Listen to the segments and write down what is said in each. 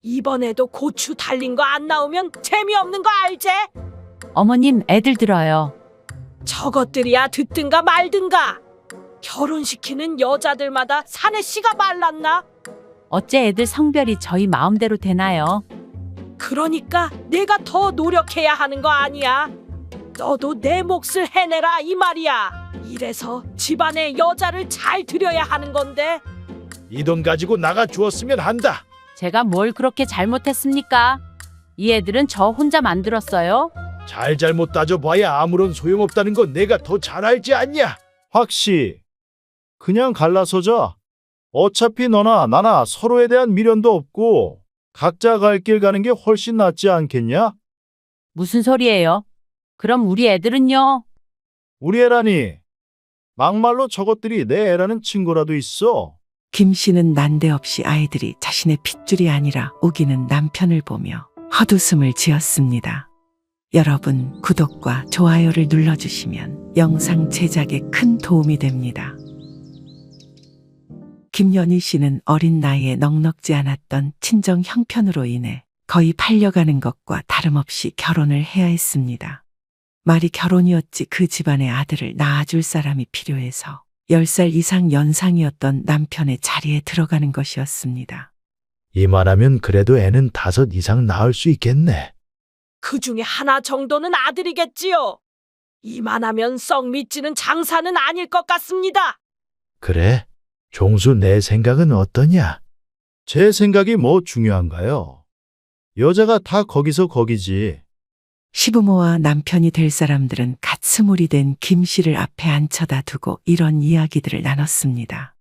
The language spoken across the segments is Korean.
이번에도 고추 달린 거 안 나오면 재미없는 거 알제? 어머님, 애들 들어요. 저것들이야 듣든가 말든가. 결혼시키는 여자들마다 사내씨가 말랐나? 어째 애들 성별이 저희 마음대로 되나요? 그러니까 내가 더 노력해야 하는 거 아니야. 너도 내 몫을 해내라 이 말이야. 이래서 집안에 여자를 잘 들여야 하는 건데. 이 돈 가지고 나가 주었으면 한다. 제가 뭘 그렇게 잘못했습니까? 이 애들은 저 혼자 만들었어요? 잘못 따져봐야 아무런 소용없다는 건 내가 더 잘 알지 않냐? 확시, 그냥 갈라서자. 어차피 너나 나나 서로에 대한 미련도 없고 각자 갈 길 가는 게 훨씬 낫지 않겠냐? 무슨 소리예요? 그럼 우리 애들은요? 우리 애라니. 막말로 저것들이 내 애라는 친구라도 있어. 김 씨는 난데없이 아이들이 자신의 핏줄이 아니라 우기는 남편을 보며 헛웃음을 지었습니다. 여러분, 구독과 좋아요를 눌러주시면 영상 제작에 큰 도움이 됩니다. 김연희 씨는 어린 나이에 넉넉지 않았던 친정 형편으로 인해 거의 팔려가는 것과 다름없이 결혼을 해야 했습니다. 말이 결혼이었지 그 집안의 아들을 낳아줄 사람이 필요해서 10살 이상 연상이었던 남편의 자리에 들어가는 것이었습니다. 이만하면 그래도 애는 5 이상 낳을 수 있겠네. 그 중에 하나 정도는 아들이겠지요. 이만하면 썩 믿지는 장사는 아닐 것 같습니다. 그래? 종수 내 생각은 어떠냐? 제 생각이 뭐 중요한가요? 여자가 다 거기서 거기지. 시부모와 남편이 될 사람들은 갓 스물이 된 김 씨를 앞에 앉혀다 두고 이런 이야기들을 나눴습니다.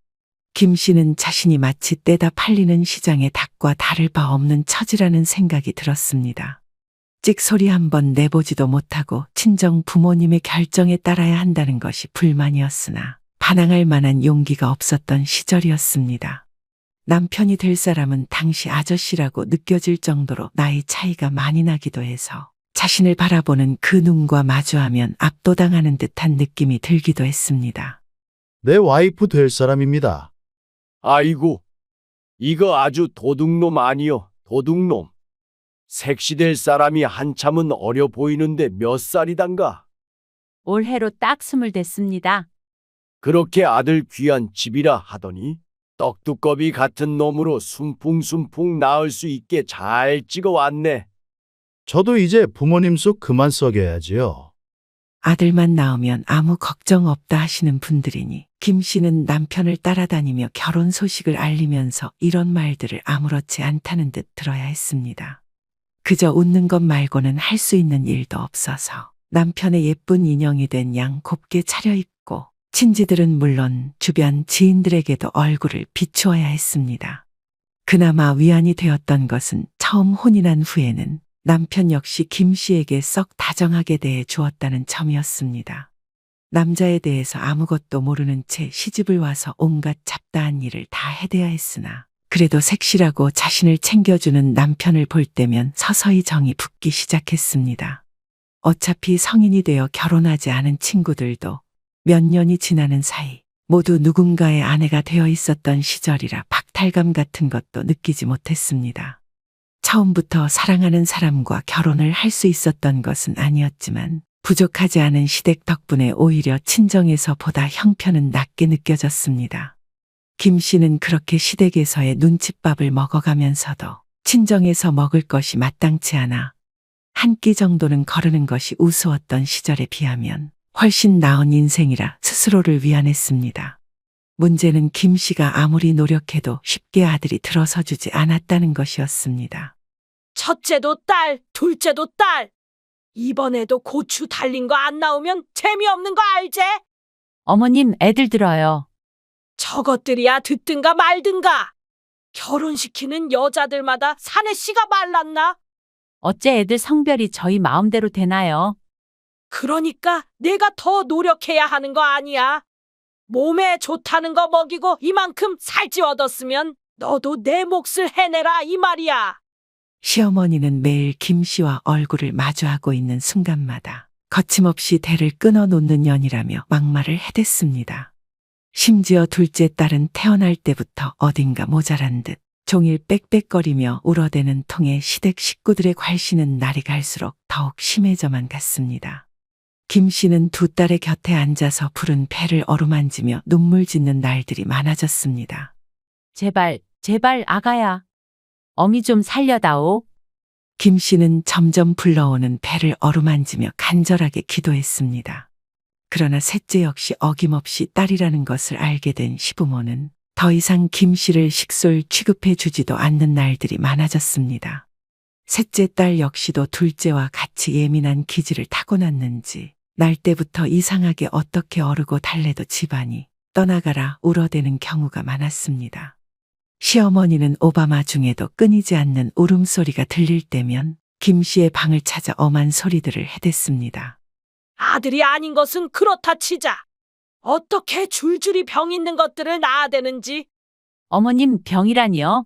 김 씨는 자신이 마치 떼다 팔리는 시장의 닭과 다를 바 없는 처지라는 생각이 들었습니다. 찍소리 한번 내보지도 못하고 친정 부모님의 결정에 따라야 한다는 것이 불만이었으나 반항할 만한 용기가 없었던 시절이었습니다. 남편이 될 사람은 당시 아저씨라고 느껴질 정도로 나이 차이가 많이 나기도 해서 자신을 바라보는 그 눈과 마주하면 압도당하는 듯한 느낌이 들기도 했습니다. 내 와이프 될 사람입니다. 아이고, 이거 아주 도둑놈 아니여, 도둑놈. 색시될 사람이 한참은 어려 보이는데 몇 살이단가? 올해로 딱 20 됐습니다. 그렇게 아들 귀한 집이라 하더니 떡두꺼비 같은 놈으로 순풍순풍 낳을 수 있게 잘 찍어왔네. 저도 이제 부모님 속 그만 썩여야지요. 아들만 낳으면 아무 걱정 없다 하시는 분들이니 김 씨는 남편을 따라다니며 결혼 소식을 알리면서 이런 말들을 아무렇지 않다는 듯 들어야 했습니다. 그저 웃는 것 말고는 할 수 있는 일도 없어서 남편의 예쁜 인형이 된 양 곱게 차려입고 친지들은 물론 주변 지인들에게도 얼굴을 비추어야 했습니다. 그나마 위안이 되었던 것은 처음 혼이 난 후에는 남편 역시 김 씨에게 썩 다정하게 대해 주었다는 점이었습니다. 남자에 대해서 아무것도 모르는 채 시집을 와서 온갖 잡다한 일을 다 해대야 했으나 그래도 색실하고 자신을 챙겨주는 남편을 볼 때면 서서히 정이 붙기 시작했습니다. 어차피 성인이 되어 결혼하지 않은 친구들도 몇 년이 지나는 사이 모두 누군가의 아내가 되어 있었던 시절이라 박탈감 같은 것도 느끼지 못했습니다. 처음부터 사랑하는 사람과 결혼을 할 수 있었던 것은 아니었지만 부족하지 않은 시댁 덕분에 오히려 친정에서 보다 형편은 낮게 느껴졌습니다. 김 씨는 그렇게 시댁에서의 눈칫밥을 먹어가면서도 친정에서 먹을 것이 마땅치 않아 한 끼 정도는 거르는 것이 우스웠던 시절에 비하면 훨씬 나은 인생이라 스스로를 위안했습니다. 문제는 김 씨가 아무리 노력해도 쉽게 아들이 들어서 주지 않았다는 것이었습니다. 첫째도 딸, 둘째도 딸. 이번에도 고추 달린 거 안 나오면 재미없는 거 알제? 어머님, 애들 들어요. 저것들이야 듣든가 말든가. 결혼시키는 여자들마다 사내씨가 말랐나? 어째 애들 성별이 저희 마음대로 되나요? 그러니까 내가 더 노력해야 하는 거 아니야. 몸에 좋다는 거 먹이고 이만큼 살찌 얻었으면 너도 내 몫을 해내라 이 말이야. 시어머니는 매일 김 씨와 얼굴을 마주하고 있는 순간마다 거침없이 대를 끊어놓는 년이라며 막말을 해댔습니다. 심지어 둘째 딸은 태어날 때부터 어딘가 모자란 듯 종일 빽빽거리며 울어대는 통에 시댁 식구들의 괄시는 날이 갈수록 더욱 심해져만 갔습니다. 김 씨는 두 딸의 곁에 앉아서 푸른 배를 어루만지며 눈물 짓는 날들이 많아졌습니다. 제발, 제발 아가야. 어미 좀 살려다오. 김 씨는 점점 불러오는 배를 어루만지며 간절하게 기도했습니다. 그러나 셋째 역시 어김없이 딸이라는 것을 알게 된 시부모는 더 이상 김 씨를 식솔 취급해 주지도 않는 날들이 많아졌습니다. 셋째 딸 역시도 둘째와 같이 예민한 기질을 타고났는지 날 때부터 이상하게 어떻게 어르고 달래도 집안이 떠나가라 울어대는 경우가 많았습니다. 시어머니는 오바마 중에도 끊이지 않는 울음소리가 들릴 때면 김 씨의 방을 찾아 엄한 소리들을 해댔습니다. 아들이 아닌 것은 그렇다 치자. 어떻게 줄줄이 병 있는 것들을 낳아대는지. 어머님 병이라니요?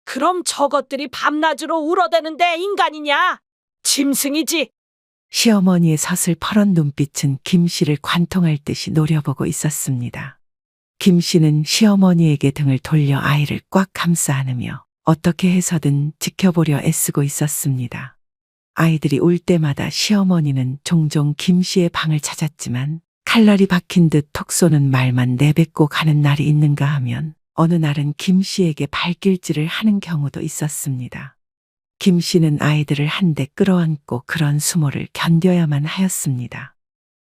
그럼 저것들이 밤낮으로 울어대는데 인간이냐? 짐승이지. 시어머니의 서슬퍼런 눈빛은 김 씨를 관통할 듯이 노려보고 있었습니다. 김 씨는 시어머니에게 등을 돌려 아이를 꽉 감싸 안으며 어떻게 해서든 지켜보려 애쓰고 있었습니다. 아이들이 울 때마다 시어머니는 종종 김 씨의 방을 찾았지만 칼날이 박힌 듯 톡 쏘는 말만 내뱉고 가는 날이 있는가 하면 어느 날은 김 씨에게 발길질을 하는 경우도 있었습니다. 김 씨는 아이들을 한데 끌어안고 그런 수모를 견뎌야만 하였습니다.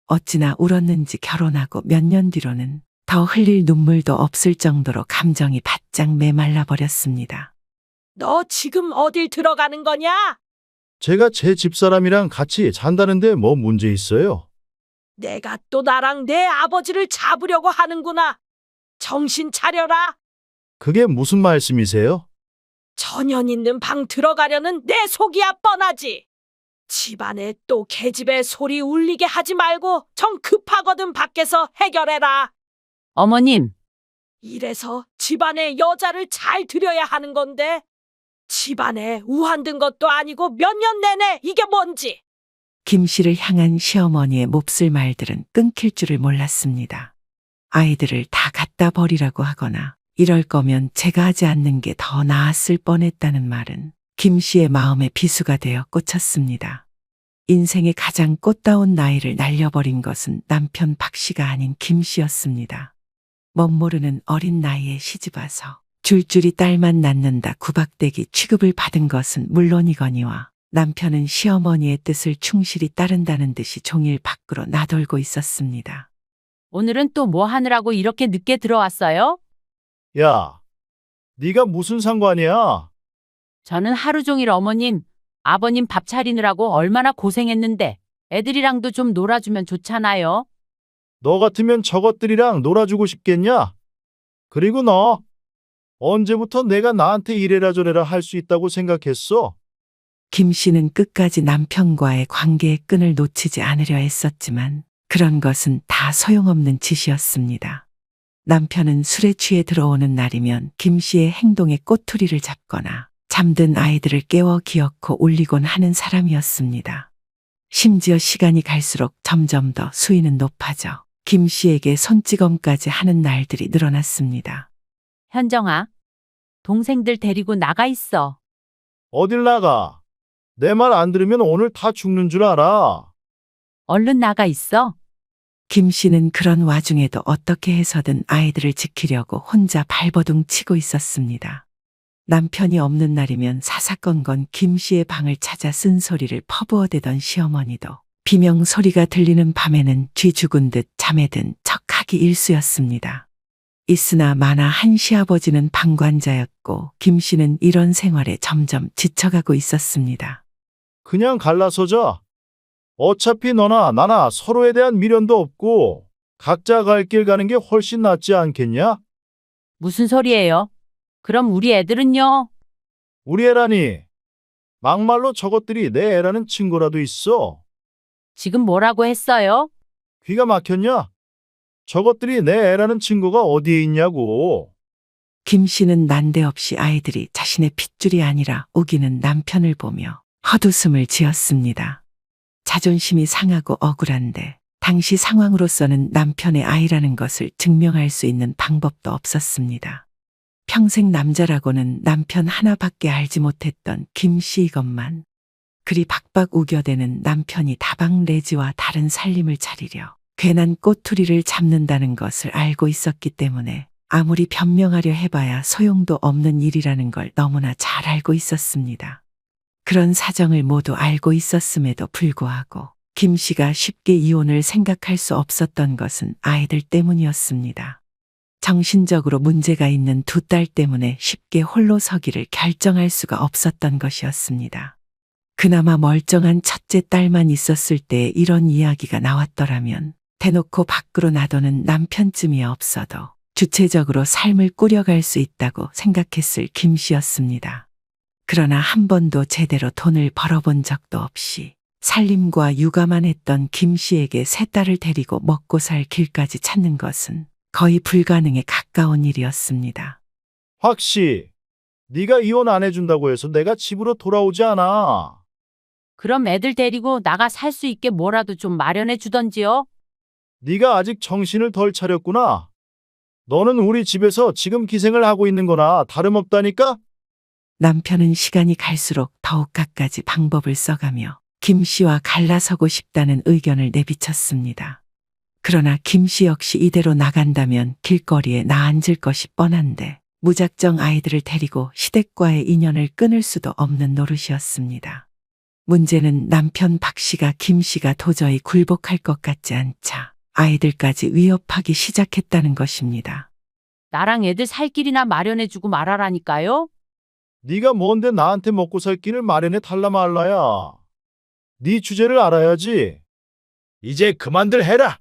어찌나 울었는지 결혼하고 몇 년 뒤로는 더 흘릴 눈물도 없을 정도로 감정이 바짝 메말라 버렸습니다. 너 지금 어딜 들어가는 거냐? 제가 제 집사람이랑 같이 잔다는데 뭐 문제 있어요? 내가 또 나랑 내 아버지를 잡으려고 하는구나. 정신 차려라. 그게 무슨 말씀이세요? 전연 있는 방 들어가려는 내 속이야 뻔하지. 집안에 또 계집애 소리 울리게 하지 말고 정 급하거든 밖에서 해결해라. 어머님, 이래서 집안에 여자를 잘 들여야 하는 건데 집안에 우한 든 것도 아니고 몇 년 내내 이게 뭔지. 김 씨를 향한 시어머니의 몹쓸 말들은 끊길 줄을 몰랐습니다. 아이들을 다 갖다 버리라고 하거나 이럴 거면 제가 하지 않는 게 더 나았을 뻔했다는 말은 김 씨의 마음에 비수가 되어 꽂혔습니다. 인생의 가장 꽃다운 나이를 날려버린 것은 남편 박 씨가 아닌 김 씨였습니다. 멋모르는 어린 나이에 시집와서 줄줄이 딸만 낳는다 구박대기 취급을 받은 것은 물론이거니와 남편은 시어머니의 뜻을 충실히 따른다는 듯이 종일 밖으로 나돌고 있었습니다. 오늘은 또 뭐 하느라고 이렇게 늦게 들어왔어요? 야, 네가 무슨 상관이야? 저는 하루 종일 어머님, 아버님 밥 차리느라고 얼마나 고생했는데 애들이랑도 좀 놀아주면 좋잖아요. 너 같으면 저것들이랑 놀아주고 싶겠냐? 그리고 너 언제부터 내가 나한테 이래라 저래라 할 수 있다고 생각했어? 김 씨는 끝까지 남편과의 관계의 끈을 놓치지 않으려 했었지만 그런 것은 다 소용없는 짓이었습니다. 남편은 술에 취해 들어오는 날이면 김 씨의 행동에 꼬투리를 잡거나 잠든 아이들을 깨워 기어코 울리곤 하는 사람이었습니다. 심지어 시간이 갈수록 점점 더 수위는 높아져 김 씨에게 손찌검까지 하는 날들이 늘어났습니다. 현정아, 동생들 데리고 나가 있어. 어딜 나가? 내 말 안 들으면 오늘 다 죽는 줄 알아. 얼른 나가 있어. 김 씨는 그런 와중에도 어떻게 해서든 아이들을 지키려고 혼자 발버둥 치고 있었습니다. 남편이 없는 날이면 사사건건 김 씨의 방을 찾아 쓴소리를 퍼부어대던 시어머니도 비명 소리가 들리는 밤에는 쥐 죽은 듯 잠에 든 척하기 일쑤였습니다. 있으나 마나 한 시아버지는 방관자였고 김 씨는 이런 생활에 점점 지쳐가고 있었습니다. 그냥 갈라서자. 어차피 너나 나나 서로에 대한 미련도 없고 각자 갈 길 가는 게 훨씬 낫지 않겠냐? 무슨 소리예요? 그럼 우리 애들은요? 우리 애라니. 막말로 저것들이 내 애라는 증거라도 있어. 지금 뭐라고 했어요? 귀가 막혔냐? 저것들이 내 애라는 증거가 어디에 있냐고. 김 씨는 난데없이 아이들이 자신의 핏줄이 아니라 우기는 남편을 보며 헛웃음을 지었습니다. 자존심이 상하고 억울한데 당시 상황으로서는 남편의 아이라는 것을 증명할 수 있는 방법도 없었습니다. 평생 남자라고는 남편 하나밖에 알지 못했던 김 씨 이것만. 그리 박박 우겨대는 남편이 다방 레지와 다른 살림을 차리려 괜한 꼬투리를 잡는다는 것을 알고 있었기 때문에 아무리 변명하려 해봐야 소용도 없는 일이라는 걸 너무나 잘 알고 있었습니다. 그런 사정을 모두 알고 있었음에도 불구하고 김 씨가 쉽게 이혼을 생각할 수 없었던 것은 아이들 때문이었습니다. 정신적으로 문제가 있는 두 딸 때문에 쉽게 홀로 서기를 결정할 수가 없었던 것이었습니다. 그나마 멀쩡한 첫째 딸만 있었을 때 이런 이야기가 나왔더라면 대놓고 밖으로 놔두는 남편쯤이 없어도 주체적으로 삶을 꾸려갈 수 있다고 생각했을 김 씨였습니다. 그러나 한 번도 제대로 돈을 벌어본 적도 없이 살림과 육아만 했던 김 씨에게 세 딸을 데리고 먹고 살 길까지 찾는 것은 거의 불가능에 가까운 일이었습니다. 확 씨, 네가 이혼 안 해준다고 해서 내가 집으로 돌아오지 않아. 그럼 애들 데리고 나가 살 수 있게 뭐라도 좀 마련해 주던지요. 네가 아직 정신을 덜 차렸구나. 너는 우리 집에서 지금 기생을 하고 있는 거나 다름없다니까? 남편은 시간이 갈수록 더욱 갖가지 방법을 써가며 김 씨와 갈라서고 싶다는 의견을 내비쳤습니다. 그러나 김 씨 역시 이대로 나간다면 길거리에 나앉을 것이 뻔한데 무작정 아이들을 데리고 시댁과의 인연을 끊을 수도 없는 노릇이었습니다. 문제는 남편 박 씨가 김 씨가 도저히 굴복할 것 같지 않자 아이들까지 위협하기 시작했다는 것입니다. 나랑 애들 살 길이나 마련해 주고 말하라니까요. 네가 뭔데 나한테 먹고 살 길을 마련해 달라 말라야. 네 주제를 알아야지. 이제 그만들 해라.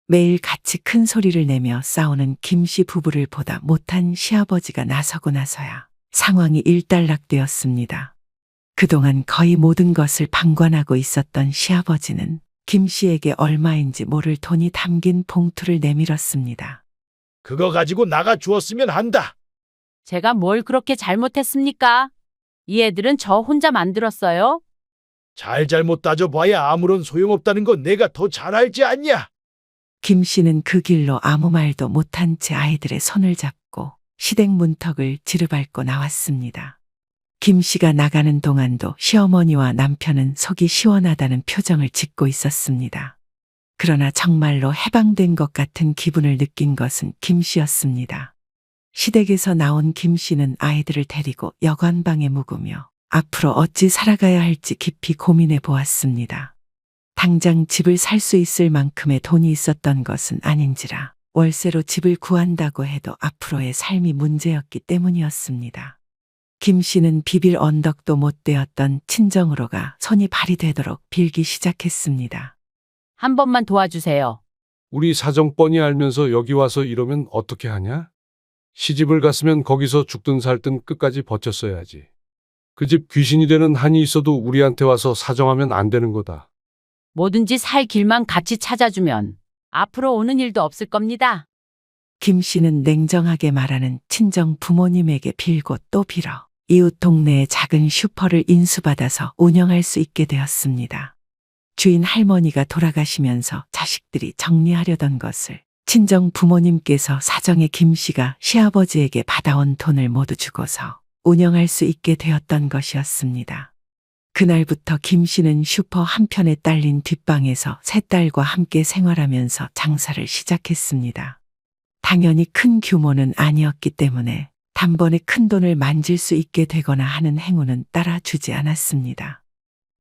매일 같이 큰 소리를 내며 싸우는 김 씨 부부를 보다 못한 시아버지가 나서고 나서야 상황이 일단락되었습니다. 그동안 거의 모든 것을 방관하고 있었던 시아버지는 김 씨에게 얼마인지 모를 돈이 담긴 봉투를 내밀었습니다. 그거 가지고 나가 주었으면 한다. 제가 뭘 그렇게 잘못했습니까? 이 애들은 저 혼자 만들었어요. 잘못 따져봐야 아무런 소용없다는 거 내가 더 잘 알지 않냐? 김 씨는 그 길로 아무 말도 못한 채 아이들의 손을 잡고 시댁 문턱을 지르밟고 나왔습니다. 김 씨가 나가는 동안도 시어머니와 남편은 속이 시원하다는 표정을 짓고 있었습니다. 그러나 정말로 해방된 것 같은 기분을 느낀 것은 김 씨였습니다. 시댁에서 나온 김 씨는 아이들을 데리고 여관방에 묵으며 앞으로 어찌 살아가야 할지 깊이 고민해 보았습니다. 당장 집을 살 수 있을 만큼의 돈이 있었던 것은 아닌지라 월세로 집을 구한다고 해도 앞으로의 삶이 문제였기 때문이었습니다. 김 씨는 비빌 언덕도 못 되었던 친정으로가 손이 발이 되도록 빌기 시작했습니다. 한 번만 도와주세요. 우리 사정 뻔히 알면서 여기 와서 이러면 어떻게 하냐? 시집을 갔으면 거기서 죽든 살든 끝까지 버텼어야지. 그 집 귀신이 되는 한이 있어도 우리한테 와서 사정하면 안 되는 거다. 뭐든지 살 길만 같이 찾아주면 앞으로 오는 일도 없을 겁니다. 김 씨는 냉정하게 말하는 친정 부모님에게 빌고 또 빌어 이웃 동네의 작은 슈퍼를 인수받아서 운영할 수 있게 되었습니다. 주인 할머니가 돌아가시면서 자식들이 정리하려던 것을 친정 부모님께서 사정의 김 씨가 시아버지에게 받아온 돈을 모두 주고서 운영할 수 있게 되었던 것이었습니다. 그날부터 김 씨는 슈퍼 한편에 딸린 뒷방에서 세 딸과 함께 생활하면서 장사를 시작했습니다. 당연히 큰 규모는 아니었기 때문에 단번에 큰 돈을 만질 수 있게 되거나 하는 행운은 따라주지 않았습니다.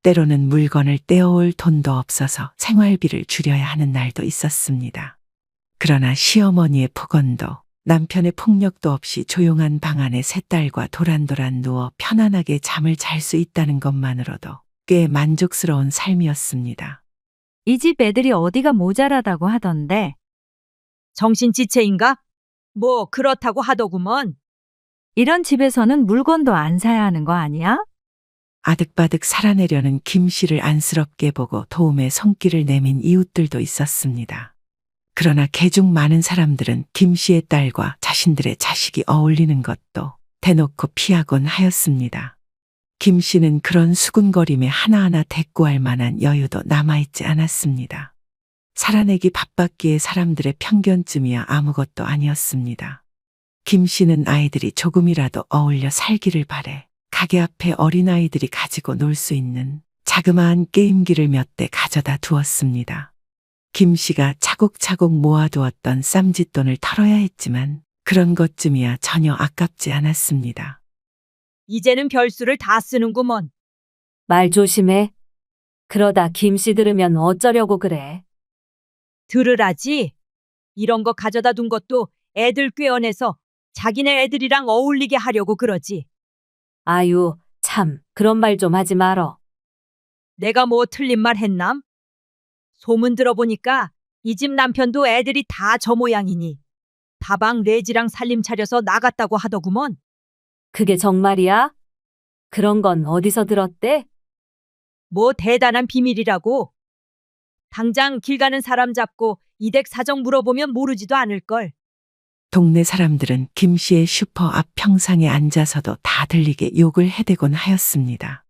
때로는 물건을 떼어올 돈도 없어서 생활비를 줄여야 하는 날도 있었습니다. 그러나 시어머니의 폭언도 남편의 폭력도 없이 조용한 방 안에 세 딸과 도란도란 누워 편안하게 잠을 잘 수 있다는 것만으로도 꽤 만족스러운 삶이었습니다. 이 집 애들이 어디가 모자라다고 하던데. 정신지체인가? 뭐 그렇다고 하더구먼. 이런 집에서는 물건도 안 사야 하는 거 아니야? 아득바득 살아내려는 김 씨를 안쓰럽게 보고 도움의 손길을 내민 이웃들도 있었습니다. 그러나 개중 많은 사람들은 김 씨의 딸과 자신들의 자식이 어울리는 것도 대놓고 피하곤 하였습니다. 김 씨는 그런 수군거림에 하나하나 대꾸할 만한 여유도 남아있지 않았습니다. 살아내기 바빴기에 사람들의 편견쯤이야 아무것도 아니었습니다. 김 씨는 아이들이 조금이라도 어울려 살기를 바래 가게 앞에 어린아이들이 가지고 놀 수 있는 자그마한 게임기를 몇 대 가져다 두었습니다. 김 씨가 차곡차곡 모아두었던 쌈짓돈을 털어야 했지만 그런 것쯤이야 전혀 아깝지 않았습니다. 이제는 별수를 다 쓰는구먼. 말 조심해. 그러다 김씨 들으면 어쩌려고 그래. 들으라지. 이런 거 가져다 둔 것도 애들 꾀어내서 자기네 애들이랑 어울리게 하려고 그러지. 아유, 참, 그런 말 좀 하지 말어. 내가 뭐 틀린 말 했남? 소문 들어보니까 이 집 남편도 애들이 다 저 모양이니 다방 레지랑 살림 차려서 나갔다고 하더구먼. 그게 정말이야? 그런 건 어디서 들었대? 뭐 대단한 비밀이라고. 당장 길 가는 사람 잡고 이댁 사정 물어보면 모르지도 않을걸. 동네 사람들은 김 씨의 슈퍼 앞 평상에 앉아서도 다 들리게 욕을 해대곤 하였습니다.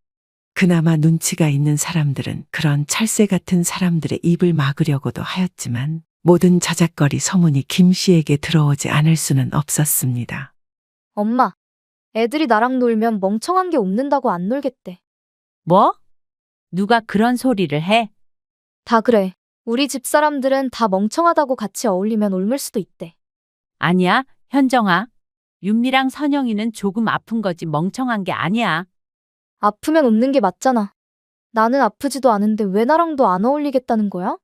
그나마 눈치가 있는 사람들은 그런 철새 같은 사람들의 입을 막으려고도 하였지만 모든 저작거리 소문이 김 씨에게 들어오지 않을 수는 없었습니다. 엄마, 애들이 나랑 놀면 멍청한 게 없는다고 안 놀겠대. 뭐? 누가 그런 소리를 해? 다 그래. 우리 집 사람들은 다 멍청하다고 같이 어울리면 옮을 수도 있대. 아니야, 현정아. 윤미랑 선영이는 조금 아픈 거지 멍청한 게 아니야. 아프면 웃는 게 맞잖아. 나는 아프지도 않은데 왜 나랑도 안 어울리겠다는 거야?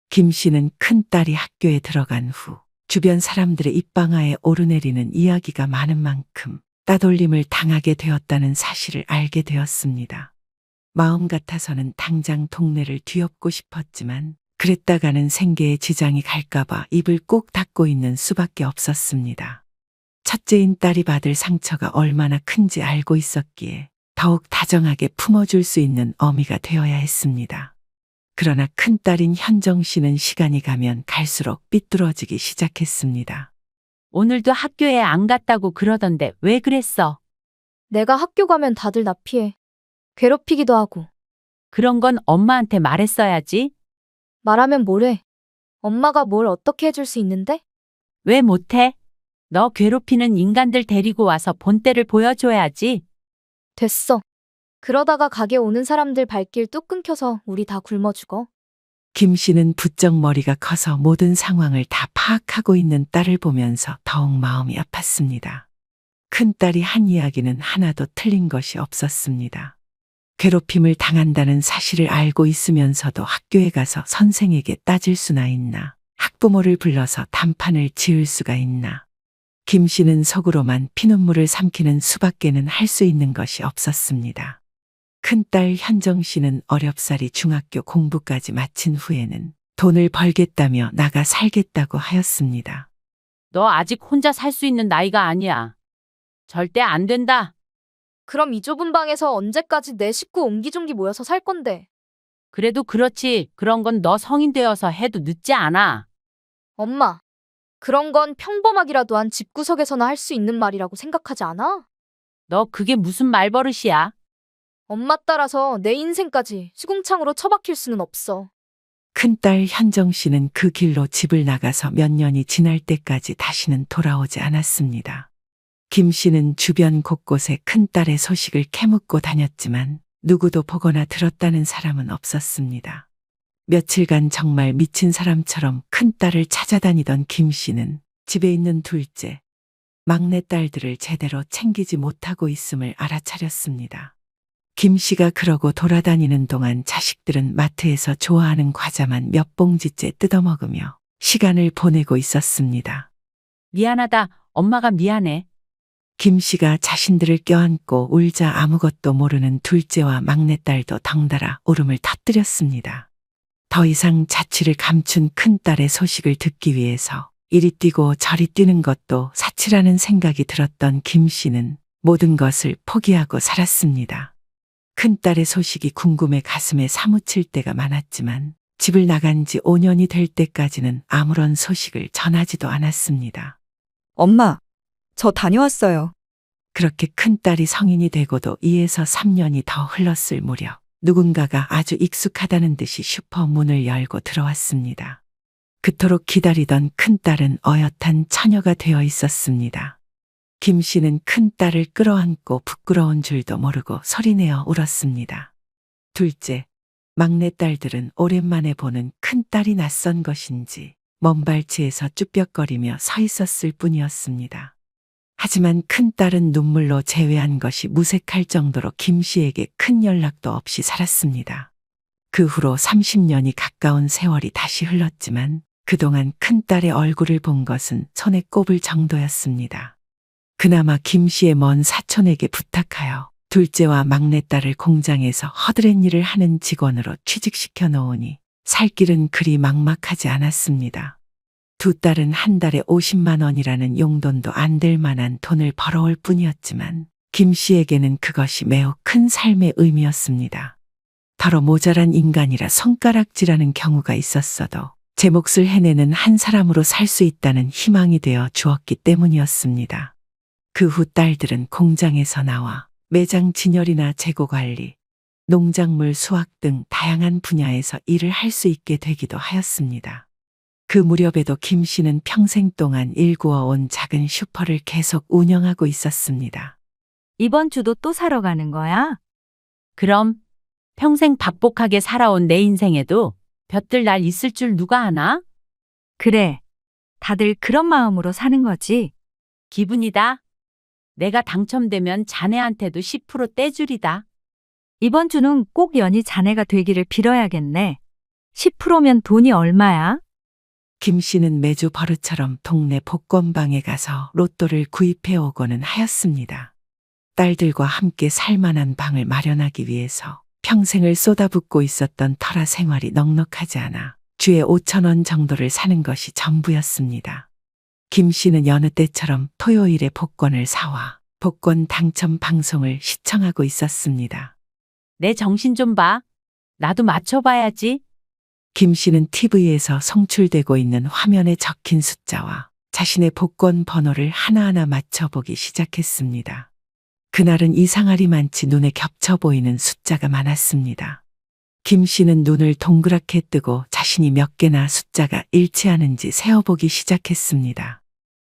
김 씨는 큰딸이 학교에 들어간 후 주변 사람들의 입방아에 오르내리는 이야기가 많은 만큼 따돌림을 당하게 되었다는 사실을 알게 되었습니다. 마음 같아서는 당장 동네를 뒤엎고 싶었지만 그랬다가는 생계에 지장이 갈까봐 입을 꼭 닫고 있는 수밖에 없었습니다. 첫째인 딸이 받을 상처가 얼마나 큰지 알고 있었기에 더욱 다정하게 품어줄 수 있는 어미가 되어야 했습니다. 그러나 큰딸인 현정 씨는 시간이 가면 갈수록 삐뚤어지기 시작했습니다. 오늘도 학교에 안 갔다고 그러던데 왜 그랬어? 내가 학교 가면 다들 나 피해. 괴롭히기도 하고. 그런 건 엄마한테 말했어야지. 말하면 뭐래. 엄마가 뭘 어떻게 해줄 수 있는데? 왜 못해? 너 괴롭히는 인간들 데리고 와서 본때를 보여줘야지. 됐어. 그러다가 가게 오는 사람들 발길 뚝 끊겨서 우리 다 굶어 죽어. 김 씨는 부쩍 머리가 커서 모든 상황을 다 파악하고 있는 딸을 보면서 더욱 마음이 아팠습니다. 큰딸이 한 이야기는 하나도 틀린 것이 없었습니다. 괴롭힘을 당한다는 사실을 알고 있으면서도 학교에 가서 선생에게 따질 수나 있나, 학부모를 불러서 단판을 지을 수가 있나. 김 씨는 속으로만 피눈물을 삼키는 수밖에는 할 수 있는 것이 없었습니다. 큰딸 현정 씨는 어렵사리 중학교 공부까지 마친 후에는 돈을 벌겠다며 나가 살겠다고 하였습니다. 너 아직 혼자 살 수 있는 나이가 아니야. 절대 안 된다. 그럼 이 좁은 방에서 언제까지 내 식구 옹기종기 모여서 살 건데? 그래도 그렇지. 그런 건 너 성인 되어서 해도 늦지 않아. 엄마, 그런 건 평범하기라도 한 집구석에서나 할 수 있는 말이라고 생각하지 않아? 너 그게 무슨 말버릇이야? 엄마 따라서 내 인생까지 시궁창으로 처박힐 수는 없어. 큰딸 현정 씨는 그 길로 집을 나가서 몇 년이 지날 때까지 다시는 돌아오지 않았습니다. 김 씨는 주변 곳곳에 큰딸의 소식을 캐묻고 다녔지만 누구도 보거나 들었다는 사람은 없었습니다. 며칠간 정말 미친 사람처럼 큰딸을 찾아다니던 김 씨는 집에 있는 둘째, 막내딸들을 제대로 챙기지 못하고 있음을 알아차렸습니다. 김 씨가 그러고 돌아다니는 동안 자식들은 마트에서 좋아하는 과자만 몇 봉지째 뜯어먹으며 시간을 보내고 있었습니다. 미안하다. 엄마가 미안해. 김 씨가 자신들을 껴안고 울자 아무것도 모르는 둘째와 막내딸도 덩달아 울음을 터뜨렸습니다. 더 이상 자취를 감춘 큰딸의 소식을 듣기 위해서 이리 뛰고 저리 뛰는 것도 사치라는 생각이 들었던 김 씨는 모든 것을 포기하고 살았습니다. 큰딸의 소식이 궁금해 가슴에 사무칠 때가 많았지만 집을 나간 지 5년이 될 때까지는 아무런 소식을 전하지도 않았습니다. 엄마, 저 다녀왔어요. 그렇게 큰딸이 성인이 되고도 2에서 3년이 더 흘렀을 무렵 누군가가 아주 익숙하다는 듯이 슈퍼 문을 열고 들어왔습니다. 그토록 기다리던 큰딸은 어엿한 처녀가 되어 있었습니다. 김 씨는 큰 딸을 끌어안고 부끄러운 줄도 모르고 소리내어 울었습니다. 둘째, 막내 딸들은 오랜만에 보는 큰 딸이 낯선 것인지 먼발치에서 쭈뼛거리며 서 있었을 뿐이었습니다. 하지만 큰 딸은 눈물로 제외한 것이 무색할 정도로 김 씨에게 큰 연락도 없이 살았습니다. 그 후로 30년이 가까운 세월이 다시 흘렀지만 그동안 큰 딸의 얼굴을 본 것은 손에 꼽을 정도였습니다. 그나마 김 씨의 먼 사촌에게 부탁하여 둘째와 막내딸을 공장에서 허드렛 일을 하는 직원으로 취직시켜 놓으니 살 길은 그리 막막하지 않았습니다. 두 딸은 한 달에 50만 원이라는 용돈도 안 될 만한 돈을 벌어올 뿐이었지만 김 씨에게는 그것이 매우 큰 삶의 의미였습니다. 더러 모자란 인간이라 손가락질하는 경우가 있었어도 제 몫을 해내는 한 사람으로 살 수 있다는 희망이 되어 주었기 때문이었습니다. 그 후 딸들은 공장에서 나와 매장 진열이나 재고 관리, 농작물 수확 등 다양한 분야에서 일을 할 수 있게 되기도 하였습니다. 그 무렵에도 김 씨는 평생 동안 일구어온 작은 슈퍼를 계속 운영하고 있었습니다. 이번 주도 또 사러 가는 거야? 그럼 평생 박복하게 살아온 내 인생에도 볕들 날 있을 줄 누가 아나? 그래. 다들 그런 마음으로 사는 거지. 기분이다. 내가 당첨되면 자네한테도 10% 떼주리다. 이번 주는 꼭 연희 자네가 되기를 빌어야겠네. 10%면 돈이 얼마야? 김 씨는 매주 버릇처럼 동네 복권방에 가서 로또를 구입해 오고는 하였습니다. 딸들과 함께 살만한 방을 마련하기 위해서 평생을 쏟아붓고 있었던 터라 생활이 넉넉하지 않아 주에 5천 원 정도를 사는 것이 전부였습니다. 김 씨는 여느 때처럼 토요일에 복권을 사와 복권 당첨 방송을 시청하고 있었습니다. 내 정신 좀 봐. 나도 맞춰봐야지. 김 씨는 TV에서 송출되고 있는 화면에 적힌 숫자와 자신의 복권 번호를 하나하나 맞춰보기 시작했습니다. 그날은 이상하리만치 눈에 겹쳐 보이는 숫자가 많았습니다. 김 씨는 눈을 동그랗게 뜨고 자신이 몇 개나 숫자가 일치하는지 세어보기 시작했습니다.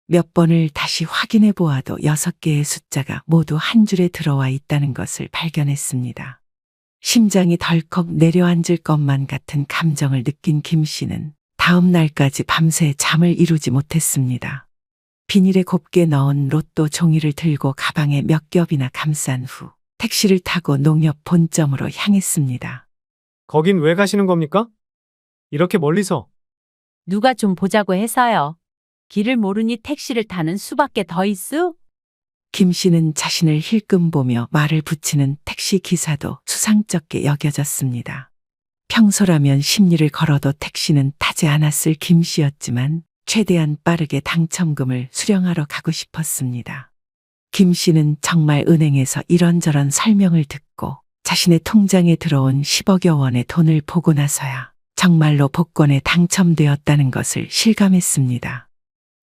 몇 번을 다시 확인해 보아도 6개의 숫자가 모두 한 줄에 들어와 있다는 것을 발견했습니다. 심장이 덜컥 내려앉을 것만 같은 감정을 느낀 김 씨는 다음 날까지 밤새 잠을 이루지 못했습니다. 비닐에 곱게 넣은 로또 종이를 들고 가방에 몇 겹이나 감싼 후 택시를 타고 농협 본점으로 향했습니다. 거긴 왜 가시는 겁니까? 이렇게 멀리서. 누가 좀 보자고 해서요. 길을 모르니 택시를 타는 수밖에 더 있어? 김 씨는 자신을 힐끔 보며 말을 붙이는 택시 기사도 수상쩍게 여겨졌습니다. 평소라면 심리를 걸어도 택시는 타지 않았을 김 씨였지만 최대한 빠르게 당첨금을 수령하러 가고 싶었습니다. 김 씨는 정말 은행에서 이런저런 설명을 듣고 자신의 통장에 들어온 10억여 원의 돈을 보고 나서야 정말로 복권에 당첨되었다는 것을 실감했습니다.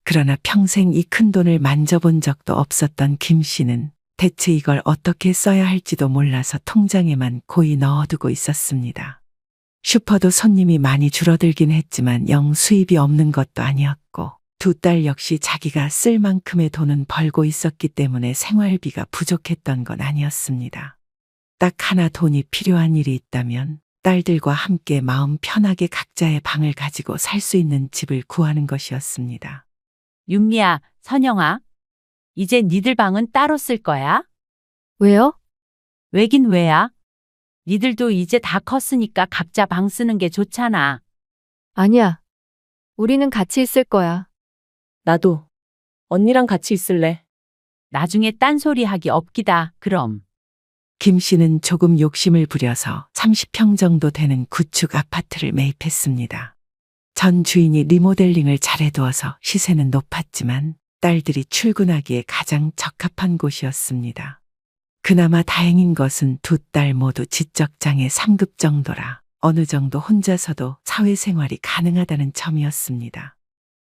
그러나 평생 이 큰 돈을 만져본 적도 없었던 김 씨는 대체 이걸 어떻게 써야 할지도 몰라서 통장에만 고이 넣어두고 있었습니다. 슈퍼도 손님이 많이 줄어들긴 했지만 영 수입이 없는 것도 아니었고 두 딸 역시 자기가 쓸 만큼의 돈은 벌고 있었기 때문에 생활비가 부족했던 건 아니었습니다. 딱 하나 돈이 필요한 일이 있다면 딸들과 함께 마음 편하게 각자의 방을 가지고 살 수 있는 집을 구하는 것이었습니다. 윤미야, 선영아. 이제 니들 방은 따로 쓸 거야? 왜요? 왜긴 왜야? 니들도 이제 다 컸으니까 각자 방 쓰는 게 좋잖아. 아니야. 우리는 같이 있을 거야. 나도 언니랑 같이 있을래. 나중에 딴소리 하기 없기다, 그럼. 김 씨는 조금 욕심을 부려서 30평 정도 되는 구축 아파트를 매입했습니다. 전 주인이 리모델링을 잘해두어서 시세는 높았지만 딸들이 출근하기에 가장 적합한 곳이었습니다. 그나마 다행인 것은 두 딸 모두 지적장애 3급 정도라 어느 정도 혼자서도 사회생활이 가능하다는 점이었습니다.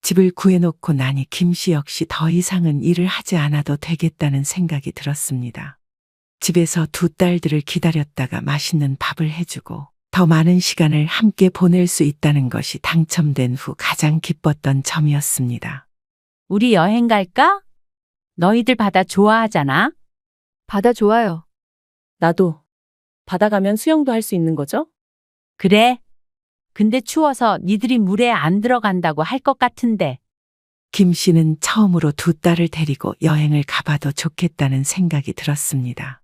집을 구해놓고 나니 김 씨 역시 더 이상은 일을 하지 않아도 되겠다는 생각이 들었습니다. 집에서 두 딸들을 기다렸다가 맛있는 밥을 해주고 더 많은 시간을 함께 보낼 수 있다는 것이 당첨된 후 가장 기뻤던 점이었습니다. 우리 여행 갈까? 너희들 바다 좋아하잖아? 바다 좋아요. 나도. 바다 가면 수영도 할 수 있는 거죠? 그래. 근데 추워서 니들이 물에 안 들어간다고 할 것 같은데. 김 씨는 처음으로 두 딸을 데리고 여행을 가봐도 좋겠다는 생각이 들었습니다.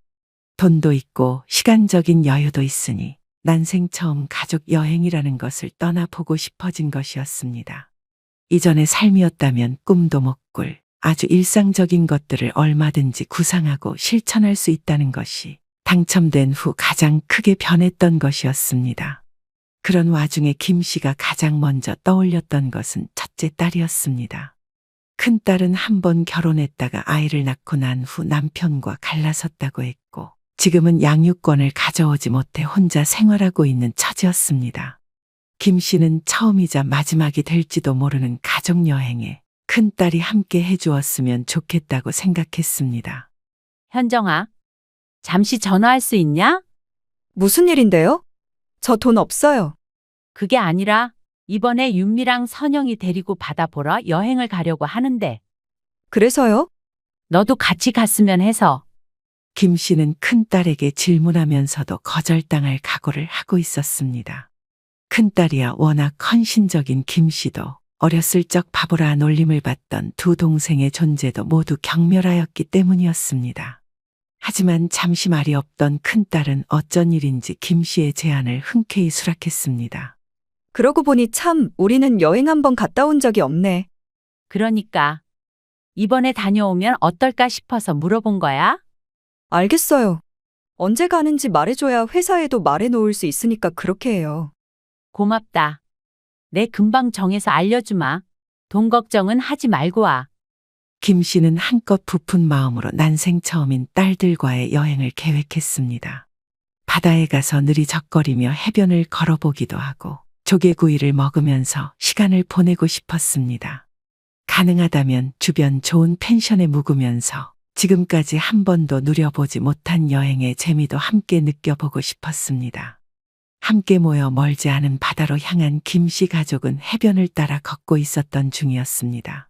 돈도 있고 시간적인 여유도 있으니 난생 처음 가족 여행이라는 것을 떠나보고 싶어진 것이었습니다. 이전의 삶이었다면 꿈도 못 꿀 아주 일상적인 것들을 얼마든지 구상하고 실천할 수 있다는 것이 당첨된 후 가장 크게 변했던 것이었습니다. 그런 와중에 김 씨가 가장 먼저 떠올렸던 것은 첫째 딸이었습니다. 큰딸은 한 번 결혼했다가 아이를 낳고 난 후 남편과 갈라섰다고 했고 지금은 양육권을 가져오지 못해 혼자 생활하고 있는 처지였습니다. 김 씨는 처음이자 마지막이 될지도 모르는 가족여행에 큰딸이 함께 해주었으면 좋겠다고 생각했습니다. 현정아, 잠시 전화할 수 있냐? 무슨 일인데요? 저 돈 없어요. 그게 아니라 이번에 윤미랑 선영이 데리고 바다 보러 여행을 가려고 하는데 그래서요? 너도 같이 갔으면 해서. 김 씨는 큰딸에게 질문하면서도 거절당할 각오를 하고 있었습니다. 큰딸이야 워낙 헌신적인 김 씨도 어렸을 적 바보라 놀림을 받던 두 동생의 존재도 모두 경멸하였기 때문이었습니다. 하지만 잠시 말이 없던 큰딸은 어쩐 일인지 김 씨의 제안을 흔쾌히 수락했습니다. 그러고 보니 참 우리는 여행 한번 갔다 온 적이 없네. 그러니까 이번에 다녀오면 어떨까 싶어서 물어본 거야? 알겠어요. 언제 가는지 말해줘야 회사에도 말해놓을 수 있으니까 그렇게 해요. 고맙다. 내 금방 정해서 알려주마. 돈 걱정은 하지 말고 와. 김 씨는 한껏 부푼 마음으로 난생 처음인 딸들과의 여행을 계획했습니다. 바다에 가서 느리적거리며 해변을 걸어보기도 하고 조개구이를 먹으면서 시간을 보내고 싶었습니다. 가능하다면 주변 좋은 펜션에 묵으면서 지금까지 한 번도 누려보지 못한 여행의 재미도 함께 느껴보고 싶었습니다. 함께 모여 멀지 않은 바다로 향한 김 씨 가족은 해변을 따라 걷고 있었던 중이었습니다.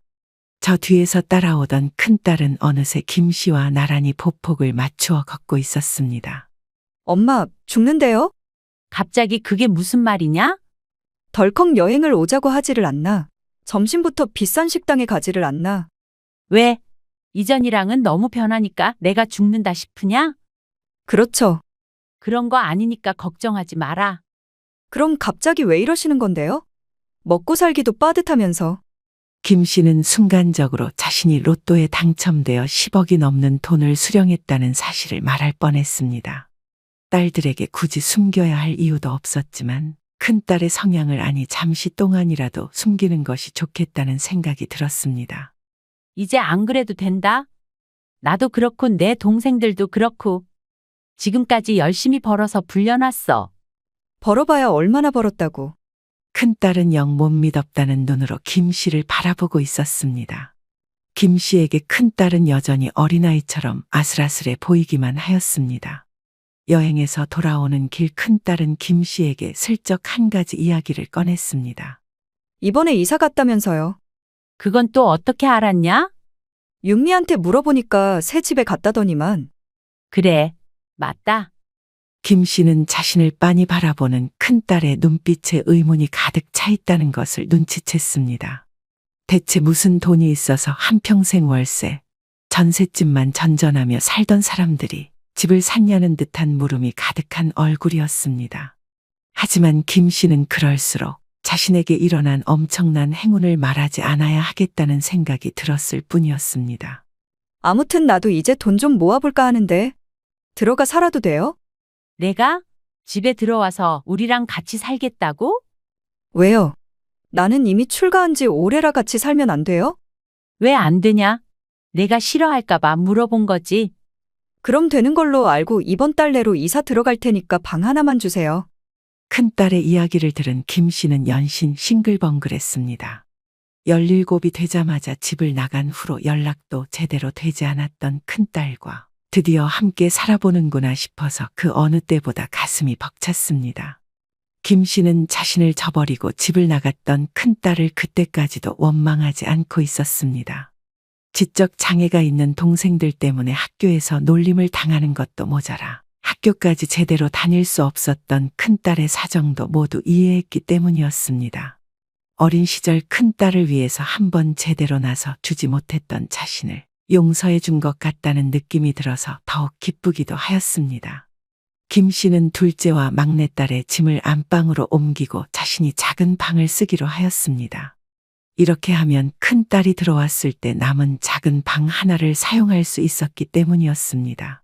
저 뒤에서 따라오던 큰딸은 어느새 김 씨와 나란히 보폭을 맞추어 걷고 있었습니다. 엄마, 죽는데요? 갑자기 그게 무슨 말이냐? 덜컥 여행을 오자고 하지를 않나. 점심부터 비싼 식당에 가지를 않나. 왜? 이전이랑은 너무 변하니까 내가 죽는다 싶으냐? 그렇죠. 그런 거 아니니까 걱정하지 마라. 그럼 갑자기 왜 이러시는 건데요? 먹고 살기도 빠듯하면서. 김 씨는 순간적으로 자신이 로또에 당첨되어 10억이 넘는 돈을 수령했다는 사실을 말할 뻔했습니다. 딸들에게 굳이 숨겨야 할 이유도 없었지만 큰딸의 성향을 아니 잠시 동안이라도 숨기는 것이 좋겠다는 생각이 들었습니다. 이제 안 그래도 된다? 나도 그렇고 내 동생들도 그렇고 지금까지 열심히 벌어서 불려놨어. 벌어봐야 얼마나 벌었다고. 큰딸은 영 못 믿었다는 눈으로 김 씨를 바라보고 있었습니다. 김 씨에게 큰딸은 여전히 어린아이처럼 아슬아슬해 보이기만 하였습니다. 여행에서 돌아오는 길 큰딸은 김 씨에게 슬쩍 한 가지 이야기를 꺼냈습니다. 이번에 이사 갔다면서요. 그건 또 어떻게 알았냐? 윤미한테 물어보니까 새 집에 갔다더니만. 그래, 맞다. 김 씨는 자신을 빤히 바라보는 큰딸의 눈빛에 의문이 가득 차 있다는 것을 눈치챘습니다. 대체 무슨 돈이 있어서 한평생 월세, 전셋집만 전전하며 살던 사람들이 집을 샀냐는 듯한 물음이 가득한 얼굴이었습니다. 하지만 김 씨는 그럴수록 자신에게 일어난 엄청난 행운을 말하지 않아야 하겠다는 생각이 들었을 뿐이었습니다. 아무튼 나도 이제 돈 좀 모아볼까 하는데. 들어가 살아도 돼요? 내가? 집에 들어와서 우리랑 같이 살겠다고? 왜요? 나는 이미 출가한 지 오래라 같이 살면 안 돼요? 왜 안 되냐? 내가 싫어할까봐 물어본 거지. 그럼 되는 걸로 알고 이번 달 내로 이사 들어갈 테니까 방 하나만 주세요. 큰딸의 이야기를 들은 김 씨는 연신 싱글벙글했습니다. 17이 되자마자 집을 나간 후로 연락도 제대로 되지 않았던 큰딸과 드디어 함께 살아보는구나 싶어서 그 어느 때보다 가슴이 벅찼습니다. 김 씨는 자신을 저버리고 집을 나갔던 큰딸을 그때까지도 원망하지 않고 있었습니다. 지적 장애가 있는 동생들 때문에 학교에서 놀림을 당하는 것도 모자라 학교까지 제대로 다닐 수 없었던 큰딸의 사정도 모두 이해했기 때문이었습니다. 어린 시절 큰딸을 위해서 한번 제대로 나서 주지 못했던 자신을 용서해 준 것 같다는 느낌이 들어서 더욱 기쁘기도 하였습니다. 김 씨는 둘째와 막내딸의 짐을 안방으로 옮기고 자신이 작은 방을 쓰기로 하였습니다. 이렇게 하면 큰딸이 들어왔을 때 남은 작은 방 하나를 사용할 수 있었기 때문이었습니다.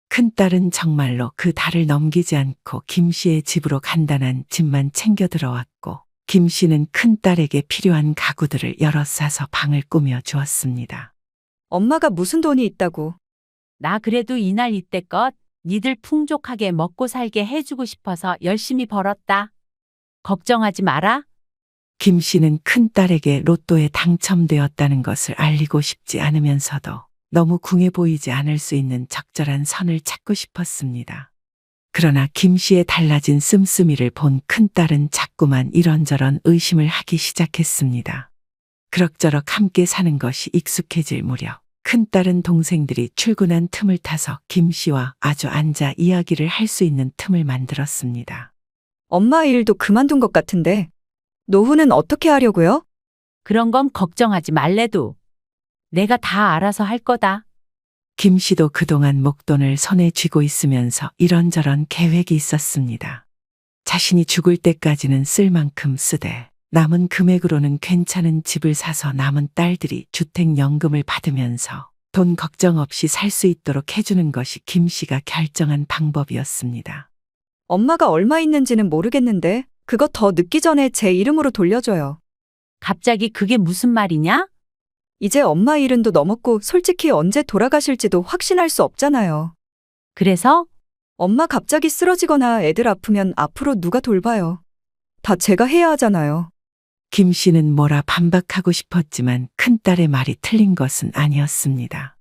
큰딸은 정말로 그 달을 넘기지 않고 김 씨의 집으로 간단한 짐만 챙겨 들어왔고 김 씨는 큰딸에게 필요한 가구들을 여럿 사서 방을 꾸며 주었습니다. 엄마가 무슨 돈이 있다고. 나 그래도 이날 이때껏 니들 풍족하게 먹고 살게 해주고 싶어서 열심히 벌었다. 걱정하지 마라. 김 씨는 큰딸에게 로또에 당첨되었다는 것을 알리고 싶지 않으면서도 너무 궁해 보이지 않을 수 있는 적절한 선을 찾고 싶었습니다. 그러나 김 씨의 달라진 씀씀이를 본 큰딸은 자꾸만 이런저런 의심을 하기 시작했습니다. 그럭저럭 함께 사는 것이 익숙해질 무렵 큰딸은 동생들이 출근한 틈을 타서 김 씨와 아주 앉아 이야기를 할 수 있는 틈을 만들었습니다. 엄마 일도 그만둔 것 같은데 노후는 어떻게 하려고요? 그런 건 걱정하지 말래도 내가 다 알아서 할 거다. 김 씨도 그동안 목돈을 손에 쥐고 있으면서 이런저런 계획이 있었습니다. 자신이 죽을 때까지는 쓸 만큼 쓰되 남은 금액으로는 괜찮은 집을 사서 남은 딸들이 주택연금을 받으면서 돈 걱정 없이 살 수 있도록 해주는 것이 김 씨가 결정한 방법이었습니다. 엄마가 얼마 있는지는 모르겠는데 그거 더 늦기 전에 제 이름으로 돌려줘요. 갑자기 그게 무슨 말이냐? 이제 엄마 일은도 넘었고 솔직히 언제 돌아가실지도 확신할 수 없잖아요. 그래서? 엄마 갑자기 쓰러지거나 애들 아프면 앞으로 누가 돌봐요. 다 제가 해야 하잖아요. 김 씨는 뭐라 반박하고 싶었지만 큰딸의 말이 틀린 것은 아니었습니다.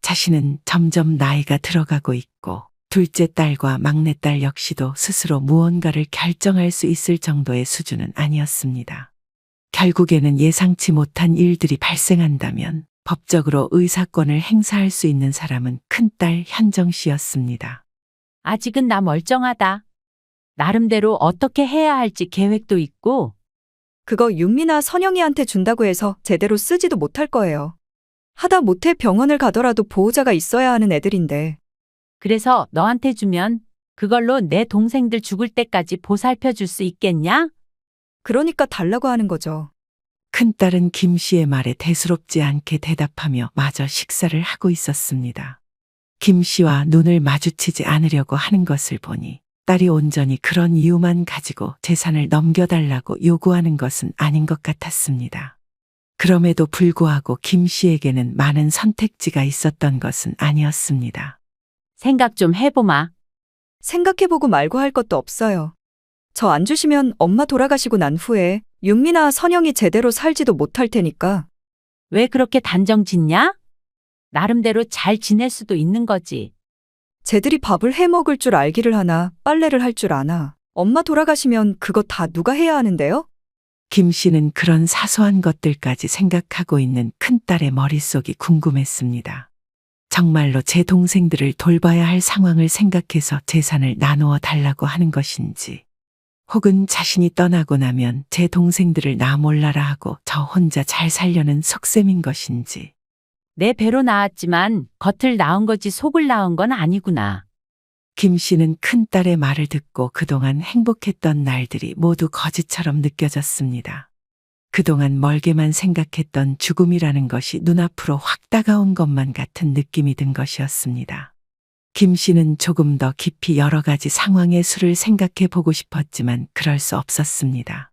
자신은 점점 나이가 들어가고 있고 둘째 딸과 막내딸 역시도 스스로 무언가를 결정할 수 있을 정도의 수준은 아니었습니다. 결국에는 예상치 못한 일들이 발생한다면 법적으로 의사권을 행사할 수 있는 사람은 큰딸 현정 씨였습니다. 아직은 나 멀쩡하다. 나름대로 어떻게 해야 할지 계획도 있고. 그거 윤미나 선영이한테 준다고 해서 제대로 쓰지도 못할 거예요. 하다 못해 병원을 가더라도 보호자가 있어야 하는 애들인데. 그래서 너한테 주면 그걸로 내 동생들 죽을 때까지 보살펴 줄 수 있겠냐? 그러니까 달라고 하는 거죠. 큰딸은 김 씨의 말에 대수롭지 않게 대답하며 마저 식사를 하고 있었습니다. 김 씨와 눈을 마주치지 않으려고 하는 것을 보니 딸이 온전히 그런 이유만 가지고 재산을 넘겨달라고 요구하는 것은 아닌 것 같았습니다. 그럼에도 불구하고 김 씨에게는 많은 선택지가 있었던 것은 아니었습니다. 생각 좀 해보마. 생각해보고 말고 할 것도 없어요. 저 안 주시면 엄마 돌아가시고 난 후에 윤미나 선영이 제대로 살지도 못할 테니까. 왜 그렇게 단정 짓냐? 나름대로 잘 지낼 수도 있는 거지. 쟤들이 밥을 해 먹을 줄 알기를 하나, 빨래를 할 줄 아나. 엄마 돌아가시면 그거 다 누가 해야 하는데요? 김 씨는 그런 사소한 것들까지 생각하고 있는 큰딸의 머릿속이 궁금했습니다. 정말로 제 동생들을 돌봐야 할 상황을 생각해서 재산을 나누어 달라고 하는 것인지, 혹은 자신이 떠나고 나면 제 동생들을 나 몰라라 하고 저 혼자 잘 살려는 속셈인 것인지. 내 배로 나왔지만 겉을 나온 거지 속을 나온 건 아니구나. 김 씨는 큰딸의 말을 듣고 그동안 행복했던 날들이 모두 거짓처럼 느껴졌습니다. 그동안 멀게만 생각했던 죽음이라는 것이 눈앞으로 확 다가온 것만 같은 느낌이 든 것이었습니다. 김 씨는 조금 더 깊이 여러 가지 상황의 수를 생각해 보고 싶었지만 그럴 수 없었습니다.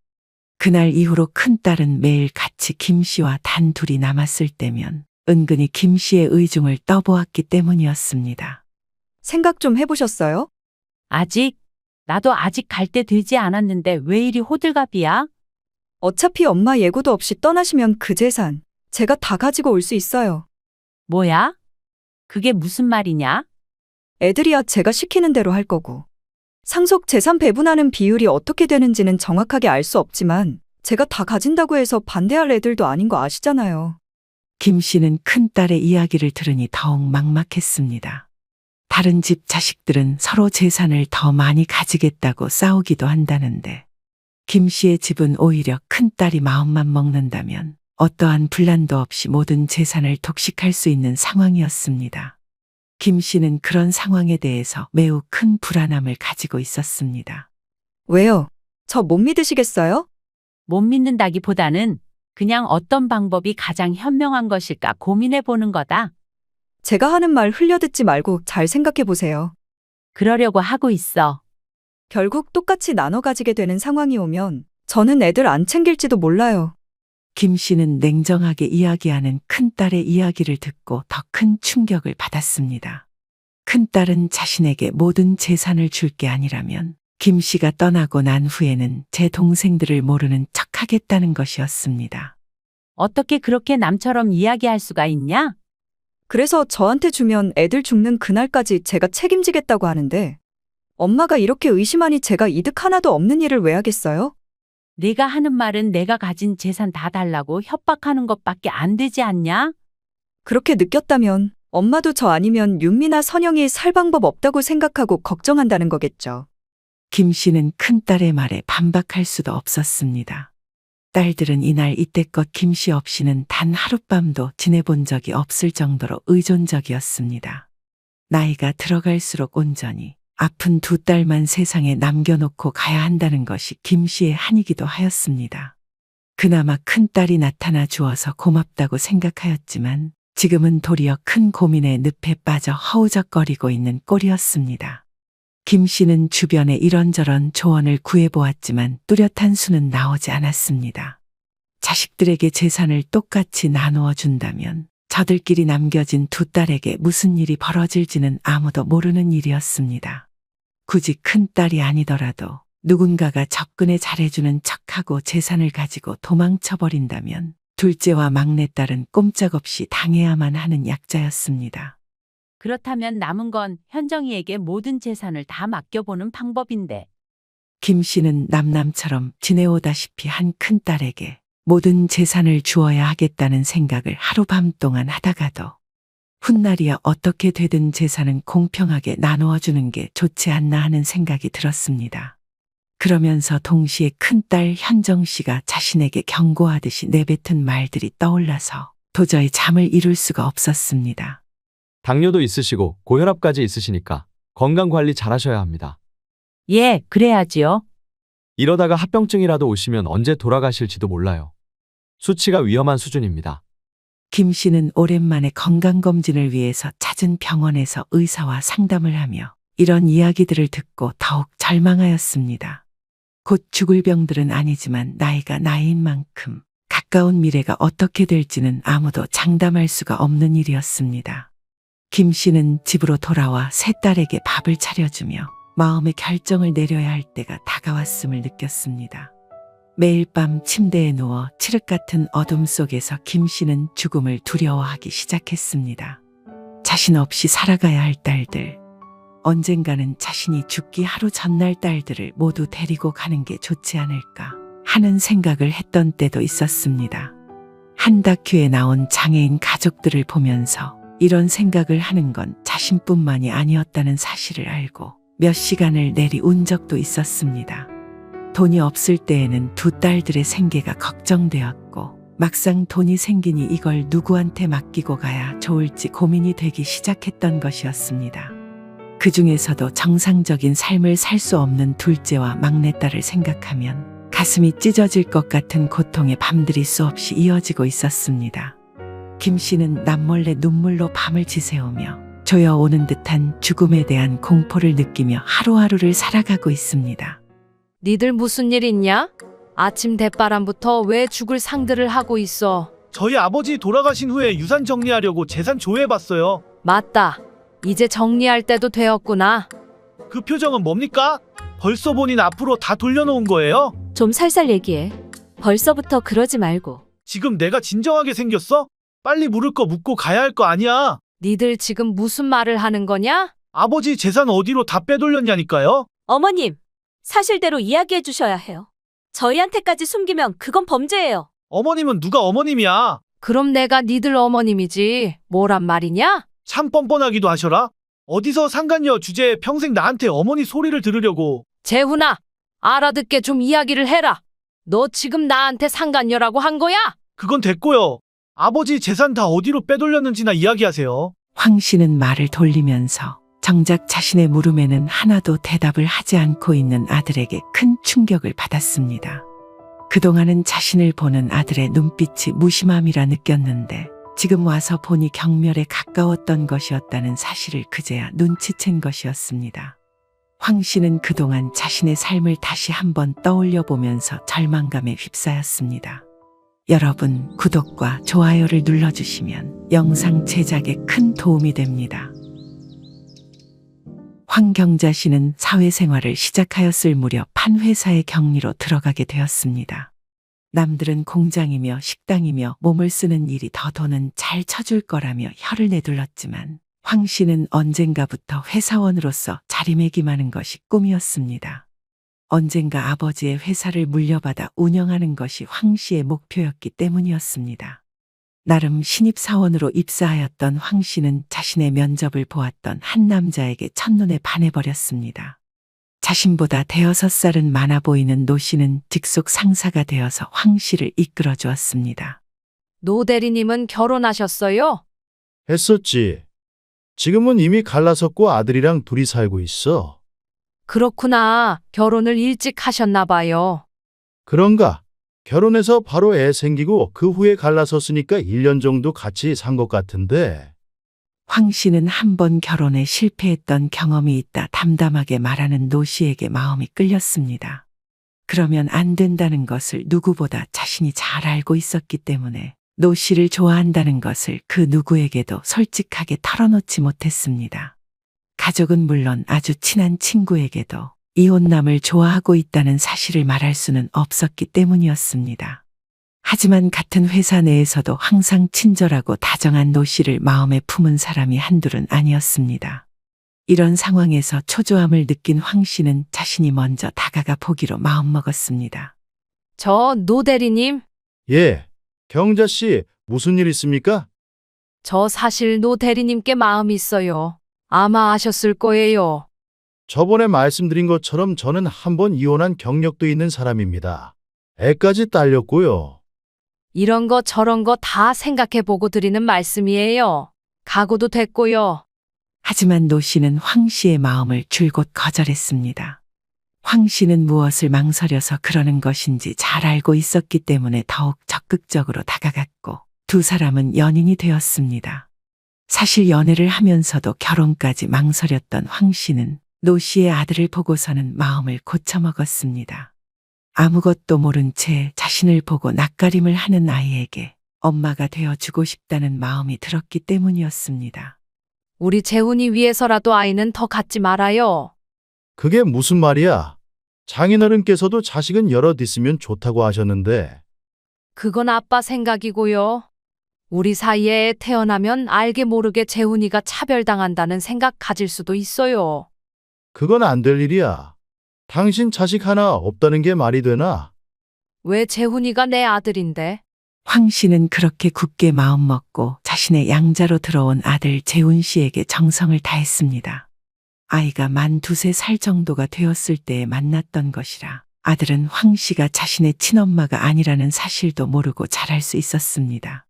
그날 이후로 큰딸은 매일 같이 김 씨와 단 둘이 남았을 때면 은근히 김 씨의 의중을 떠보았기 때문이었습니다. 생각 좀 해보셨어요? 나도 아직 갈 때 되지 않았는데 왜 이리 호들갑이야? 어차피 엄마 예고도 없이 떠나시면 그 재산 제가 다 가지고 올 수 있어요. 뭐야? 그게 무슨 말이냐? 애들이야 제가 시키는 대로 할 거고. 상속 재산 배분하는 비율이 어떻게 되는지는 정확하게 알 수 없지만 제가 다 가진다고 해서 반대할 애들도 아닌 거 아시잖아요. 김 씨는 큰딸의 이야기를 들으니 더욱 막막했습니다. 다른 집 자식들은 서로 재산을 더 많이 가지겠다고 싸우기도 한다는데 김 씨의 집은 오히려 큰딸이 마음만 먹는다면 어떠한 분란도 없이 모든 재산을 독식할 수 있는 상황이었습니다. 김 씨는 그런 상황에 대해서 매우 큰 불안함을 가지고 있었습니다. 왜요? 저 못 믿으시겠어요? 못 믿는다기보다는 그냥 어떤 방법이 가장 현명한 것일까 고민해 보는 거다. 제가 하는 말 흘려듣지 말고 잘 생각해 보세요. 그러려고 하고 있어. 결국 똑같이 나눠 가지게 되는 상황이 오면 저는 애들 안 챙길지도 몰라요. 김 씨는 냉정하게 이야기하는 큰딸의 이야기를 듣고 더 큰 충격을 받았습니다. 큰딸은 자신에게 모든 재산을 줄 게 아니라면 김 씨가 떠나고 난 후에는 제 동생들을 모르는 척 하겠다는 것이었습니다. 어떻게 그렇게 남처럼 이야기할 수가 있냐? 그래서 저한테 주면 애들 죽는 그날까지 제가 책임지겠다고 하는데 엄마가 이렇게 의심하니 제가 이득 하나도 없는 일을 왜 하겠어요? 내가 하는 말은 내가 가진 재산 다 달라고 협박하는 것밖에 안 되지 않냐? 그렇게 느꼈다면 엄마도 저 아니면 윤미나 선영이 살 방법 없다고 생각하고 걱정한다는 거겠죠. 김 씨는 큰딸의 말에 반박할 수도 없었습니다. 딸들은 이날 이때껏 김 씨 없이는 단 하룻밤도 지내본 적이 없을 정도로 의존적이었습니다. 나이가 들어갈수록 온전히 아픈 두 딸만 세상에 남겨놓고 가야 한다는 것이 김 씨의 한이기도 하였습니다. 그나마 큰딸이 나타나 주어서 고맙다고 생각하였지만 지금은 도리어 큰 고민에 늪에 빠져 허우적거리고 있는 꼴이었습니다. 김 씨는 주변에 이런저런 조언을 구해보았지만 뚜렷한 수는 나오지 않았습니다. 자식들에게 재산을 똑같이 나누어 준다면 저들끼리 남겨진 두 딸에게 무슨 일이 벌어질지는 아무도 모르는 일이었습니다. 굳이 큰 딸이 아니더라도 누군가가 접근에 잘해주는 척하고 재산을 가지고 도망쳐버린다면 둘째와 막내딸은 꼼짝없이 당해야만 하는 약자였습니다. 그렇다면 남은 건 현정이에게 모든 재산을 다 맡겨보는 방법인데. 김 씨는 남남처럼 지내오다시피 한 큰딸에게 모든 재산을 주어야 하겠다는 생각을 하룻밤 동안 하다가도 훗날이야 어떻게 되든 재산은 공평하게 나누어 주는 게 좋지 않나 하는 생각이 들었습니다. 그러면서 동시에 큰딸 현정 씨가 자신에게 경고하듯이 내뱉은 말들이 떠올라서 도저히 잠을 이룰 수가 없었습니다. 당뇨도 있으시고 고혈압까지 있으시니까 건강관리 잘하셔야 합니다. 예, 그래야지요. 이러다가 합병증이라도 오시면 언제 돌아가실지도 몰라요. 수치가 위험한 수준입니다. 김 씨는 오랜만에 건강검진을 위해서 찾은 병원에서 의사와 상담을 하며 이런 이야기들을 듣고 더욱 절망하였습니다. 곧 죽을 병들은 아니지만 나이가 나이인 만큼 가까운 미래가 어떻게 될지는 아무도 장담할 수가 없는 일이었습니다. 김 씨는 집으로 돌아와 세 딸에게 밥을 차려주며 마음의 결정을 내려야 할 때가 다가왔음을 느꼈습니다. 매일 밤 침대에 누워 칠흑 같은 어둠 속에서 김 씨는 죽음을 두려워하기 시작했습니다. 자신 없이 살아가야 할 딸들, 언젠가는 자신이 죽기 하루 전날 딸들을 모두 데리고 가는 게 좋지 않을까 하는 생각을 했던 때도 있었습니다. 한 다큐에 나온 장애인 가족들을 보면서 이런 생각을 하는 건 자신뿐만이 아니었다는 사실을 알고 몇 시간을 내리운 적도 있었습니다. 돈이 없을 때에는 두 딸들의 생계가 걱정되었고 막상 돈이 생기니 이걸 누구한테 맡기고 가야 좋을지 고민이 되기 시작했던 것이었습니다. 그 중에서도 정상적인 삶을 살 수 없는 둘째와 막내딸을 생각하면 가슴이 찢어질 것 같은 고통의 밤들이 수없이 이어지고 있었습니다. 김 씨는 남몰래 눈물로 밤을 지새우며 조여오는 듯한 죽음에 대한 공포를 느끼며 하루하루를 살아가고 있습니다. 니들 무슨 일 있냐? 아침 대바람부터 왜 죽을 상들을 하고 있어? 저희 아버지 돌아가신 후에 유산 정리하려고 재산 조회해봤어요. 맞다. 이제 정리할 때도 되었구나. 그 표정은 뭡니까? 벌써 본인 앞으로 다 돌려놓은 거예요? 좀 살살 얘기해. 벌써부터 그러지 말고. 지금 내가 진정하게 생겼어? 빨리 물을 거 묻고 가야 할 거 아니야. 니들 지금 무슨 말을 하는 거냐? 아버지 재산 어디로 다 빼돌렸냐니까요? 어머님, 사실대로 이야기해 주셔야 해요. 저희한테까지 숨기면 그건 범죄예요. 어머님은 누가 어머님이야? 그럼 내가 니들 어머님이지. 뭐란 말이냐? 참 뻔뻔하기도 하셔라. 어디서 상간녀 주제에 평생 나한테 어머니 소리를 들으려고. 재훈아, 알아듣게 좀 이야기를 해라. 너 지금 나한테 상간녀라고 한 거야? 그건 됐고요. 아버지 재산 다 어디로 빼돌렸는지나 이야기하세요. 황 씨는 말을 돌리면서 정작 자신의 물음에는 하나도 대답을 하지 않고 있는 아들에게 큰 충격을 받았습니다. 그동안은 자신을 보는 아들의 눈빛이 무심함이라 느꼈는데 지금 와서 보니 경멸에 가까웠던 것이었다는 사실을 그제야 눈치챈 것이었습니다. 황 씨는 그동안 자신의 삶을 다시 한번 떠올려 보면서 절망감에 휩싸였습니다. 여러분, 구독과 좋아요를 눌러주시면 영상 제작에 큰 도움이 됩니다. 황경자 씨는 사회생활을 시작하였을 무렵 한 회사의 격리로 들어가게 되었습니다. 남들은 공장이며 식당이며 몸을 쓰는 일이 더 돈은 잘 쳐줄 거라며 혀를 내둘렀지만 황 씨는 언젠가부터 회사원으로서 자리매김하는 것이 꿈이었습니다. 언젠가 아버지의 회사를 물려받아 운영하는 것이 황 씨의 목표였기 때문이었습니다. 나름 신입사원으로 입사하였던 황 씨는 자신의 면접을 보았던 한 남자에게 첫눈에 반해버렸습니다. 자신보다 대여섯 살은 많아 보이는 노 씨는 직속 상사가 되어서 황 씨를 이끌어 주었습니다. 노 대리님은 결혼하셨어요? 했었지. 지금은 이미 갈라섰고 아들이랑 둘이 살고 있어. 그렇구나. 결혼을 일찍 하셨나 봐요. 그런가? 결혼해서 바로 애 생기고 그 후에 갈라섰으니까 1년 정도 같이 산 것 같은데. 황 씨는 한 번 결혼에 실패했던 경험이 있다 담담하게 말하는 노 씨에게 마음이 끌렸습니다. 그러면 안 된다는 것을 누구보다 자신이 잘 알고 있었기 때문에 노 씨를 좋아한다는 것을 그 누구에게도 솔직하게 털어놓지 못했습니다. 가족은 물론 아주 친한 친구에게도 이혼남을 좋아하고 있다는 사실을 말할 수는 없었기 때문이었습니다. 하지만 같은 회사 내에서도 항상 친절하고 다정한 노 씨를 마음에 품은 사람이 한둘은 아니었습니다. 이런 상황에서 초조함을 느낀 황 씨는 자신이 먼저 다가가 보기로 마음먹었습니다. 저 노 대리님, 예, 경자 씨, 무슨 일 있습니까? 저 사실 노 대리님께 마음이 있어요. 아마 아셨을 거예요. 저번에 말씀드린 것처럼 저는 한 번 이혼한 경력도 있는 사람입니다. 애까지 딸렸고요. 이런 거 저런 거 다 생각해보고 드리는 말씀이에요. 각오도 됐고요. 하지만 노 씨는 황 씨의 마음을 줄곧 거절했습니다. 황 씨는 무엇을 망설여서 그러는 것인지 잘 알고 있었기 때문에 더욱 적극적으로 다가갔고 두 사람은 연인이 되었습니다. 사실 연애를 하면서도 결혼까지 망설였던 황 씨는 노 씨의 아들을 보고서는 마음을 고쳐먹었습니다. 아무것도 모른 채 자신을 보고 낯가림을 하는 아이에게 엄마가 되어주고 싶다는 마음이 들었기 때문이었습니다. 우리 재훈이 위해서라도 아이는 더 갖지 말아요. 그게 무슨 말이야? 장인어른께서도 자식은 여럿 있으면 좋다고 하셨는데. 그건 아빠 생각이고요. 우리 사이에 태어나면 알게 모르게 재훈이가 차별당한다는 생각 가질 수도 있어요. 그건 안 될 일이야. 당신 자식 하나 없다는 게 말이 되나? 왜 재훈이가 내 아들인데? 황 씨는 그렇게 굳게 마음먹고 자신의 양자로 들어온 아들 재훈 씨에게 정성을 다했습니다. 아이가 만 2~3살 정도가 되었을 때에 만났던 것이라 아들은 황 씨가 자신의 친엄마가 아니라는 사실도 모르고 자랄 수 있었습니다.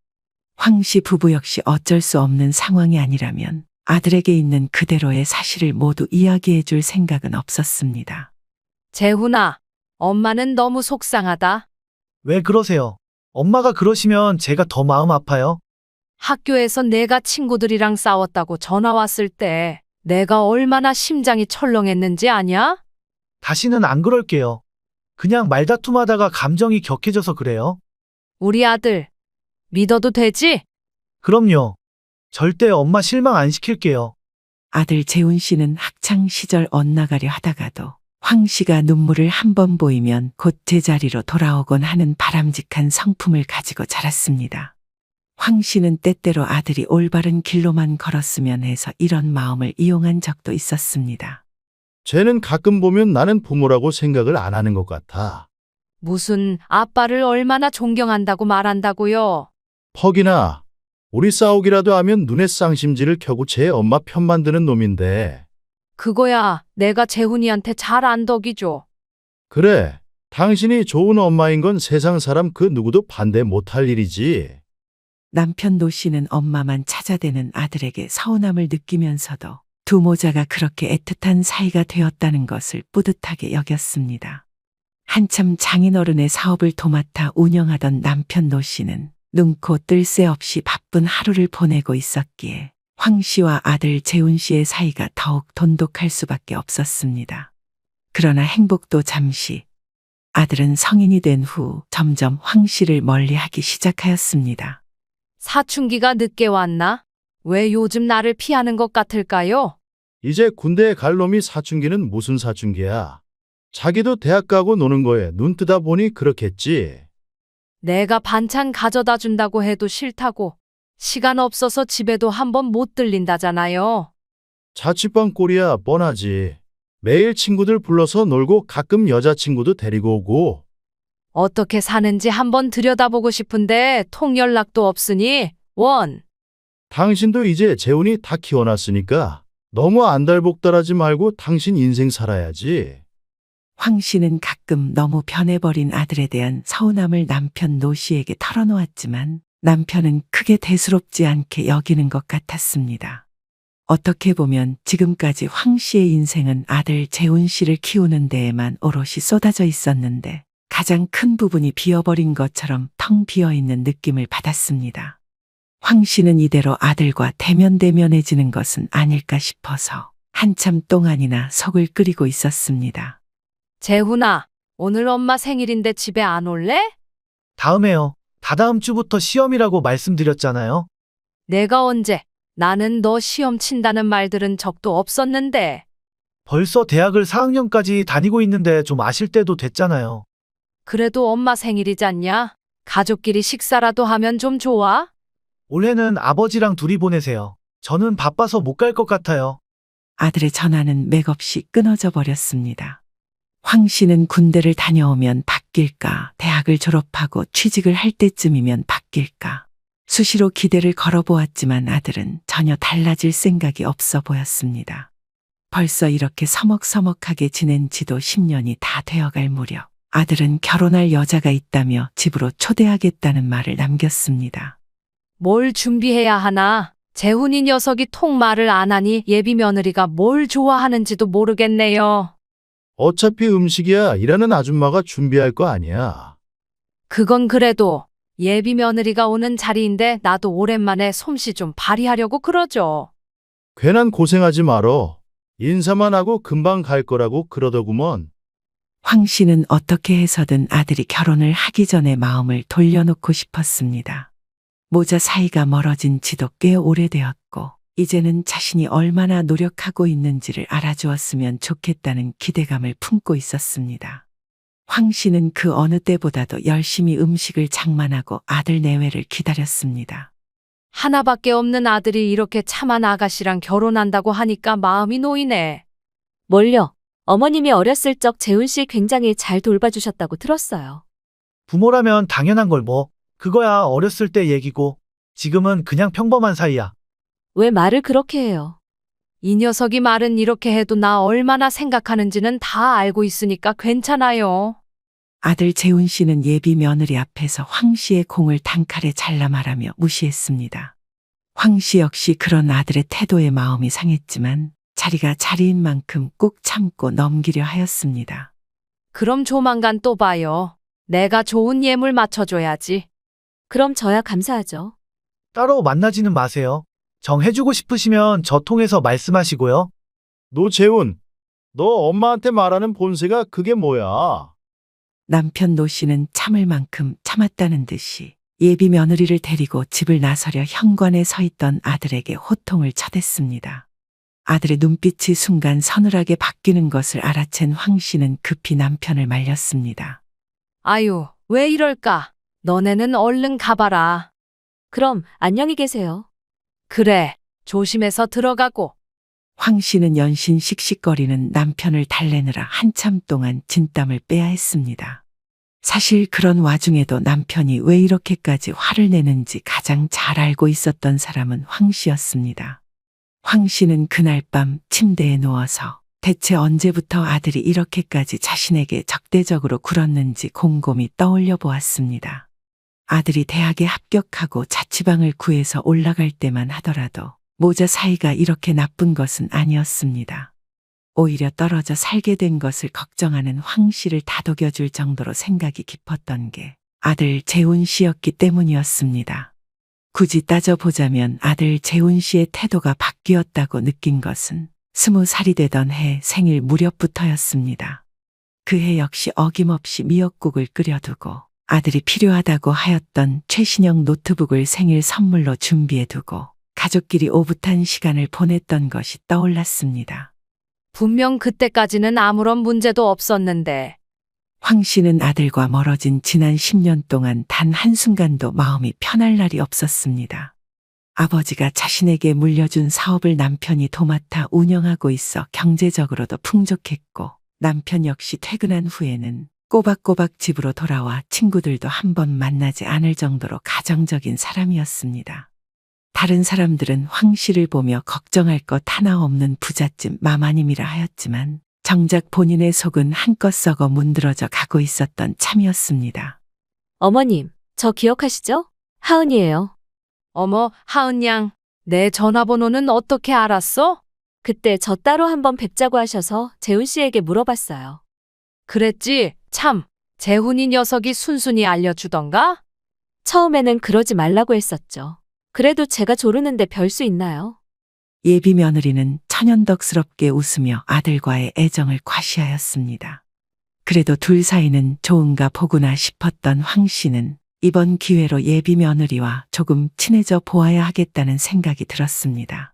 황 씨 부부 역시 어쩔 수 없는 상황이 아니라면 아들에게 있는 그대로의 사실을 모두 이야기해 줄 생각은 없었습니다. 재훈아, 엄마는 너무 속상하다. 왜 그러세요? 엄마가 그러시면 제가 더 마음 아파요. 학교에서 내가 친구들이랑 싸웠다고 전화 왔을 때 내가 얼마나 심장이 철렁했는지 아냐? 다시는 안 그럴게요. 그냥 말다툼하다가 감정이 격해져서 그래요. 우리 아들, 믿어도 되지? 그럼요. 절대 엄마 실망 안 시킬게요. 아들 재훈 씨는 학창 시절 엇나가려 하다가도 황 씨가 눈물을 한 번 보이면 곧 제자리로 돌아오곤 하는 바람직한 성품을 가지고 자랐습니다. 황 씨는 때때로 아들이 올바른 길로만 걸었으면 해서 이런 마음을 이용한 적도 있었습니다. 쟤는 가끔 보면 나는 부모라고 생각을 안 하는 것 같아. 무슨 아빠를 얼마나 존경한다고 말한다고요? 퍽이나 우리 싸우기라도 하면 눈에 쌍심지를 켜고 제 엄마 편 만드는 놈인데. 그거야 내가 재훈이한테 잘 안 덕이죠. 그래, 당신이 좋은 엄마인 건 세상 사람 그 누구도 반대 못할 일이지. 남편 노 씨는 엄마만 찾아대는 아들에게 서운함을 느끼면서도 두 모자가 그렇게 애틋한 사이가 되었다는 것을 뿌듯하게 여겼습니다. 한참 장인어른의 사업을 도맡아 운영하던 남편 노 씨는 눈코 뜰 새 없이 바쁜 하루를 보내고 있었기에 황 씨와 아들 재훈 씨의 사이가 더욱 돈독할 수밖에 없었습니다. 그러나 행복도 잠시. 아들은 성인이 된 후 점점 황 씨를 멀리하기 시작하였습니다. 사춘기가 늦게 왔나? 왜 요즘 나를 피하는 것 같을까요? 이제 군대에 갈 놈이 사춘기는 무슨 사춘기야. 자기도 대학 가고 노는 거에 눈 뜨다 보니 그렇겠지. 내가 반찬 가져다 준다고 해도 싫다고. 시간 없어서 집에도 한번 못 들린다잖아요. 자취방 꼴이야 뻔하지. 매일 친구들 불러서 놀고 가끔 여자친구도 데리고 오고. 어떻게 사는지 한번 들여다보고 싶은데 통연락도 없으니 원. 당신도 이제 재훈이 다 키워놨으니까 너무 안달복달하지 말고 당신 인생 살아야지. 황 씨는 가끔 너무 변해버린 아들에 대한 서운함을 남편 노 씨에게 털어놓았지만 남편은 크게 대수롭지 않게 여기는 것 같았습니다. 어떻게 보면 지금까지 황 씨의 인생은 아들 재훈 씨를 키우는 데에만 오롯이 쏟아져 있었는데 가장 큰 부분이 비어버린 것처럼 텅 비어있는 느낌을 받았습니다. 황 씨는 이대로 아들과 대면대면해지는 것은 아닐까 싶어서 한참 동안이나 속을 끓이고 있었습니다. 재훈아, 오늘 엄마 생일인데 집에 안 올래? 다음에요. 다다음 주부터 시험이라고 말씀드렸잖아요. 내가 언제? 나는 너 시험 친다는 말 들은 적도 없었는데. 벌써 대학을 4학년까지 다니고 있는데 좀 아실 때도 됐잖아요. 그래도 엄마 생일이잖냐? 가족끼리 식사라도 하면 좀 좋아? 올해는 아버지랑 둘이 보내세요. 저는 바빠서 못 갈 것 같아요. 아들의 전화는 맥없이 끊어져 버렸습니다. 황 씨는 군대를 다녀오면 바뀔까, 대학을 졸업하고 취직을 할 때쯤이면 바뀔까. 수시로 기대를 걸어보았지만 아들은 전혀 달라질 생각이 없어 보였습니다. 벌써 이렇게 서먹서먹하게 지낸 지도 10년이 다 되어갈 무렵 아들은 결혼할 여자가 있다며 집으로 초대하겠다는 말을 남겼습니다. 뭘 준비해야 하나? 재훈이 녀석이 통 말을 안 하니 예비 며느리가 뭘 좋아하는지도 모르겠네요. 어차피 음식이야 일하는 아줌마가 준비할 거 아니야. 그건 그래도 예비 며느리가 오는 자리인데 나도 오랜만에 솜씨 좀 발휘하려고 그러죠. 괜한 고생하지 말어. 인사만 하고 금방 갈 거라고 그러더구먼. 황 씨는 어떻게 해서든 아들이 결혼을 하기 전에 마음을 돌려놓고 싶었습니다. 모자 사이가 멀어진 지도 꽤 오래되었고 이제는 자신이 얼마나 노력하고 있는지를 알아주었으면 좋겠다는 기대감을 품고 있었습니다. 황 씨는 그 어느 때보다도 열심히 음식을 장만하고 아들 내외를 기다렸습니다. 하나밖에 없는 아들이 이렇게 참한 아가씨랑 결혼한다고 하니까 마음이 놓이네. 뭘요? 어머님이 어렸을 적 재훈 씨 굉장히 잘 돌봐주셨다고 들었어요. 부모라면 당연한 걸 뭐. 그거야 어렸을 때 얘기고 지금은 그냥 평범한 사이야. 왜 말을 그렇게 해요? 이 녀석이 말은 이렇게 해도 나 얼마나 생각하는지는 다 알고 있으니까 괜찮아요. 아들 재훈 씨는 예비 며느리 앞에서 황 씨의 공을 단칼에 잘라 말하며 무시했습니다. 황 씨 역시 그런 아들의 태도에 마음이 상했지만 자리가 자리인 만큼 꾹 참고 넘기려 하였습니다. 그럼 조만간 또 봐요. 내가 좋은 예물 맞춰줘야지. 그럼 저야 감사하죠. 따로 만나지는 마세요. 정해주고 싶으시면 저 통해서 말씀하시고요. 노재훈, 너 엄마한테 말하는 본세가 그게 뭐야? 남편 노 씨는 참을 만큼 참았다는 듯이 예비 며느리를 데리고 집을 나서려 현관에 서 있던 아들에게 호통을 쳐댔습니다. 아들의 눈빛이 순간 서늘하게 바뀌는 것을 알아챈 황 씨는 급히 남편을 말렸습니다. 아유, 왜 이럴까? 너네는 얼른 가봐라. 그럼 안녕히 계세요. 그래, 조심해서 들어가고. 황 씨는 연신 씩씩거리는 남편을 달래느라 한참 동안 진땀을 빼야 했습니다. 사실 그런 와중에도 남편이 왜 이렇게까지 화를 내는지 가장 잘 알고 있었던 사람은 황 씨였습니다. 황 씨는 그날 밤 침대에 누워서 대체 언제부터 아들이 이렇게까지 자신에게 적대적으로 굴었는지 곰곰이 떠올려 보았습니다. 아들이 대학에 합격하고 자취방을 구해서 올라갈 때만 하더라도 모자 사이가 이렇게 나쁜 것은 아니었습니다. 오히려 떨어져 살게 된 것을 걱정하는 황 씨를 다독여줄 정도로 생각이 깊었던 게 아들 재훈 씨였기 때문이었습니다. 굳이 따져보자면 아들 재훈 씨의 태도가 바뀌었다고 느낀 것은 20살이 되던 해 생일 무렵부터였습니다. 그 해 역시 어김없이 미역국을 끓여두고 아들이 필요하다고 하였던 최신형 노트북을 생일 선물로 준비해두고 가족끼리 오붓한 시간을 보냈던 것이 떠올랐습니다. 분명 그때까지는 아무런 문제도 없었는데. 황 씨는 아들과 멀어진 지난 10년 동안 단 한순간도 마음이 편할 날이 없었습니다. 아버지가 자신에게 물려준 사업을 남편이 도맡아 운영하고 있어 경제적으로도 풍족했고 남편 역시 퇴근한 후에는 꼬박꼬박 집으로 돌아와 친구들도 한 번 만나지 않을 정도로 가정적인 사람이었습니다. 다른 사람들은 황 씨를 보며 걱정할 것 하나 없는 부잣집 마마님이라 하였지만 정작 본인의 속은 한껏 썩어 문드러져 가고 있었던 참이었습니다. 어머님, 저 기억하시죠? 하은이에요. 어머, 하은 양, 내 전화번호는 어떻게 알았어? 그때 저 따로 한번 뵙자고 하셔서 재훈 씨에게 물어봤어요. 그랬지? 참, 재훈이 녀석이 순순히 알려주던가? 처음에는 그러지 말라고 했었죠. 그래도 제가 조르는데 별 수 있나요? 예비 며느리는 천연덕스럽게 웃으며 아들과의 애정을 과시하였습니다. 그래도 둘 사이는 좋은가 보구나 싶었던 황 씨는 이번 기회로 예비 며느리와 조금 친해져 보아야 하겠다는 생각이 들었습니다.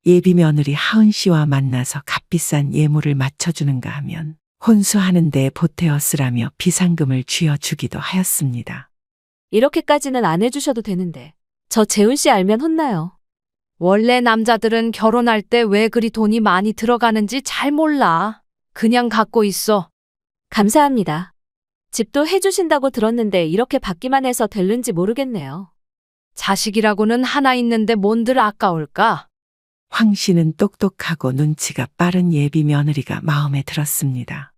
예비 며느리 하은 씨와 만나서 값비싼 예물을 맞춰주는가 하면 혼수하는 데 보태어 쓰라며 비상금을 쥐어주기도 하였습니다. 이렇게까지는 안 해주셔도 되는데 저 재훈 씨 알면 혼나요. 원래 남자들은 결혼할 때 왜 그리 돈이 많이 들어가는지 잘 몰라. 그냥 갖고 있어. 감사합니다. 집도 해주신다고 들었는데 이렇게 받기만 해서 될는지 모르겠네요. 자식이라고는 하나 있는데 뭔들 아까울까? 황 씨는 똑똑하고 눈치가 빠른 예비 며느리가 마음에 들었습니다.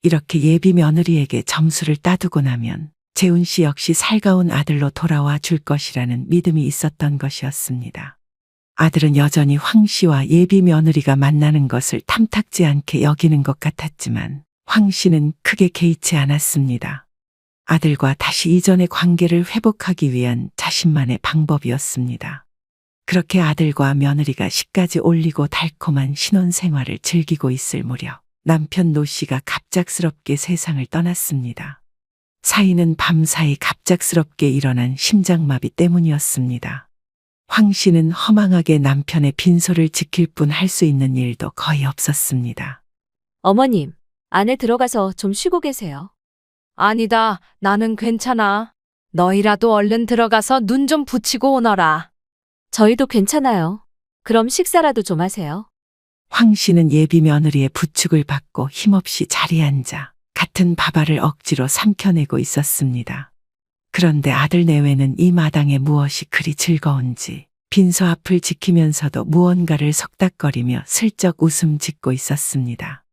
이렇게 예비 며느리에게 점수를 따두고 나면 재훈 씨 역시 살가운 아들로 돌아와 줄 것이라는 믿음이 있었던 것이었습니다. 아들은 여전히 황 씨와 예비 며느리가 만나는 것을 탐탁지 않게 여기는 것 같았지만 황 씨는 크게 개의치 않았습니다. 아들과 다시 이전의 관계를 회복하기 위한 자신만의 방법이었습니다. 그렇게 아들과 며느리가 식까지 올리고 달콤한 신혼생활을 즐기고 있을 무렵 남편 노 씨가 갑작스럽게 세상을 떠났습니다. 사인은 밤사이 갑작스럽게 일어난 심장마비 때문이었습니다. 황 씨는 허망하게 남편의 빈소를 지킬 뿐 할 수 있는 일도 거의 없었습니다. 어머님, 안에 들어가서 좀 쉬고 계세요. 아니다, 나는 괜찮아. 너희라도 얼른 들어가서 눈 좀 붙이고 오너라. 저희도 괜찮아요. 그럼 식사라도 좀 하세요. 황 씨는 예비 며느리의 부축을 받고 힘없이 자리에 앉아 같은 밥알을 억지로 삼켜내고 있었습니다. 그런데 아들 내외는 이 마당에 무엇이 그리 즐거운지 빈소 앞을 지키면서도 무언가를 속닥거리며 슬쩍 웃음 짓고 있었습니다.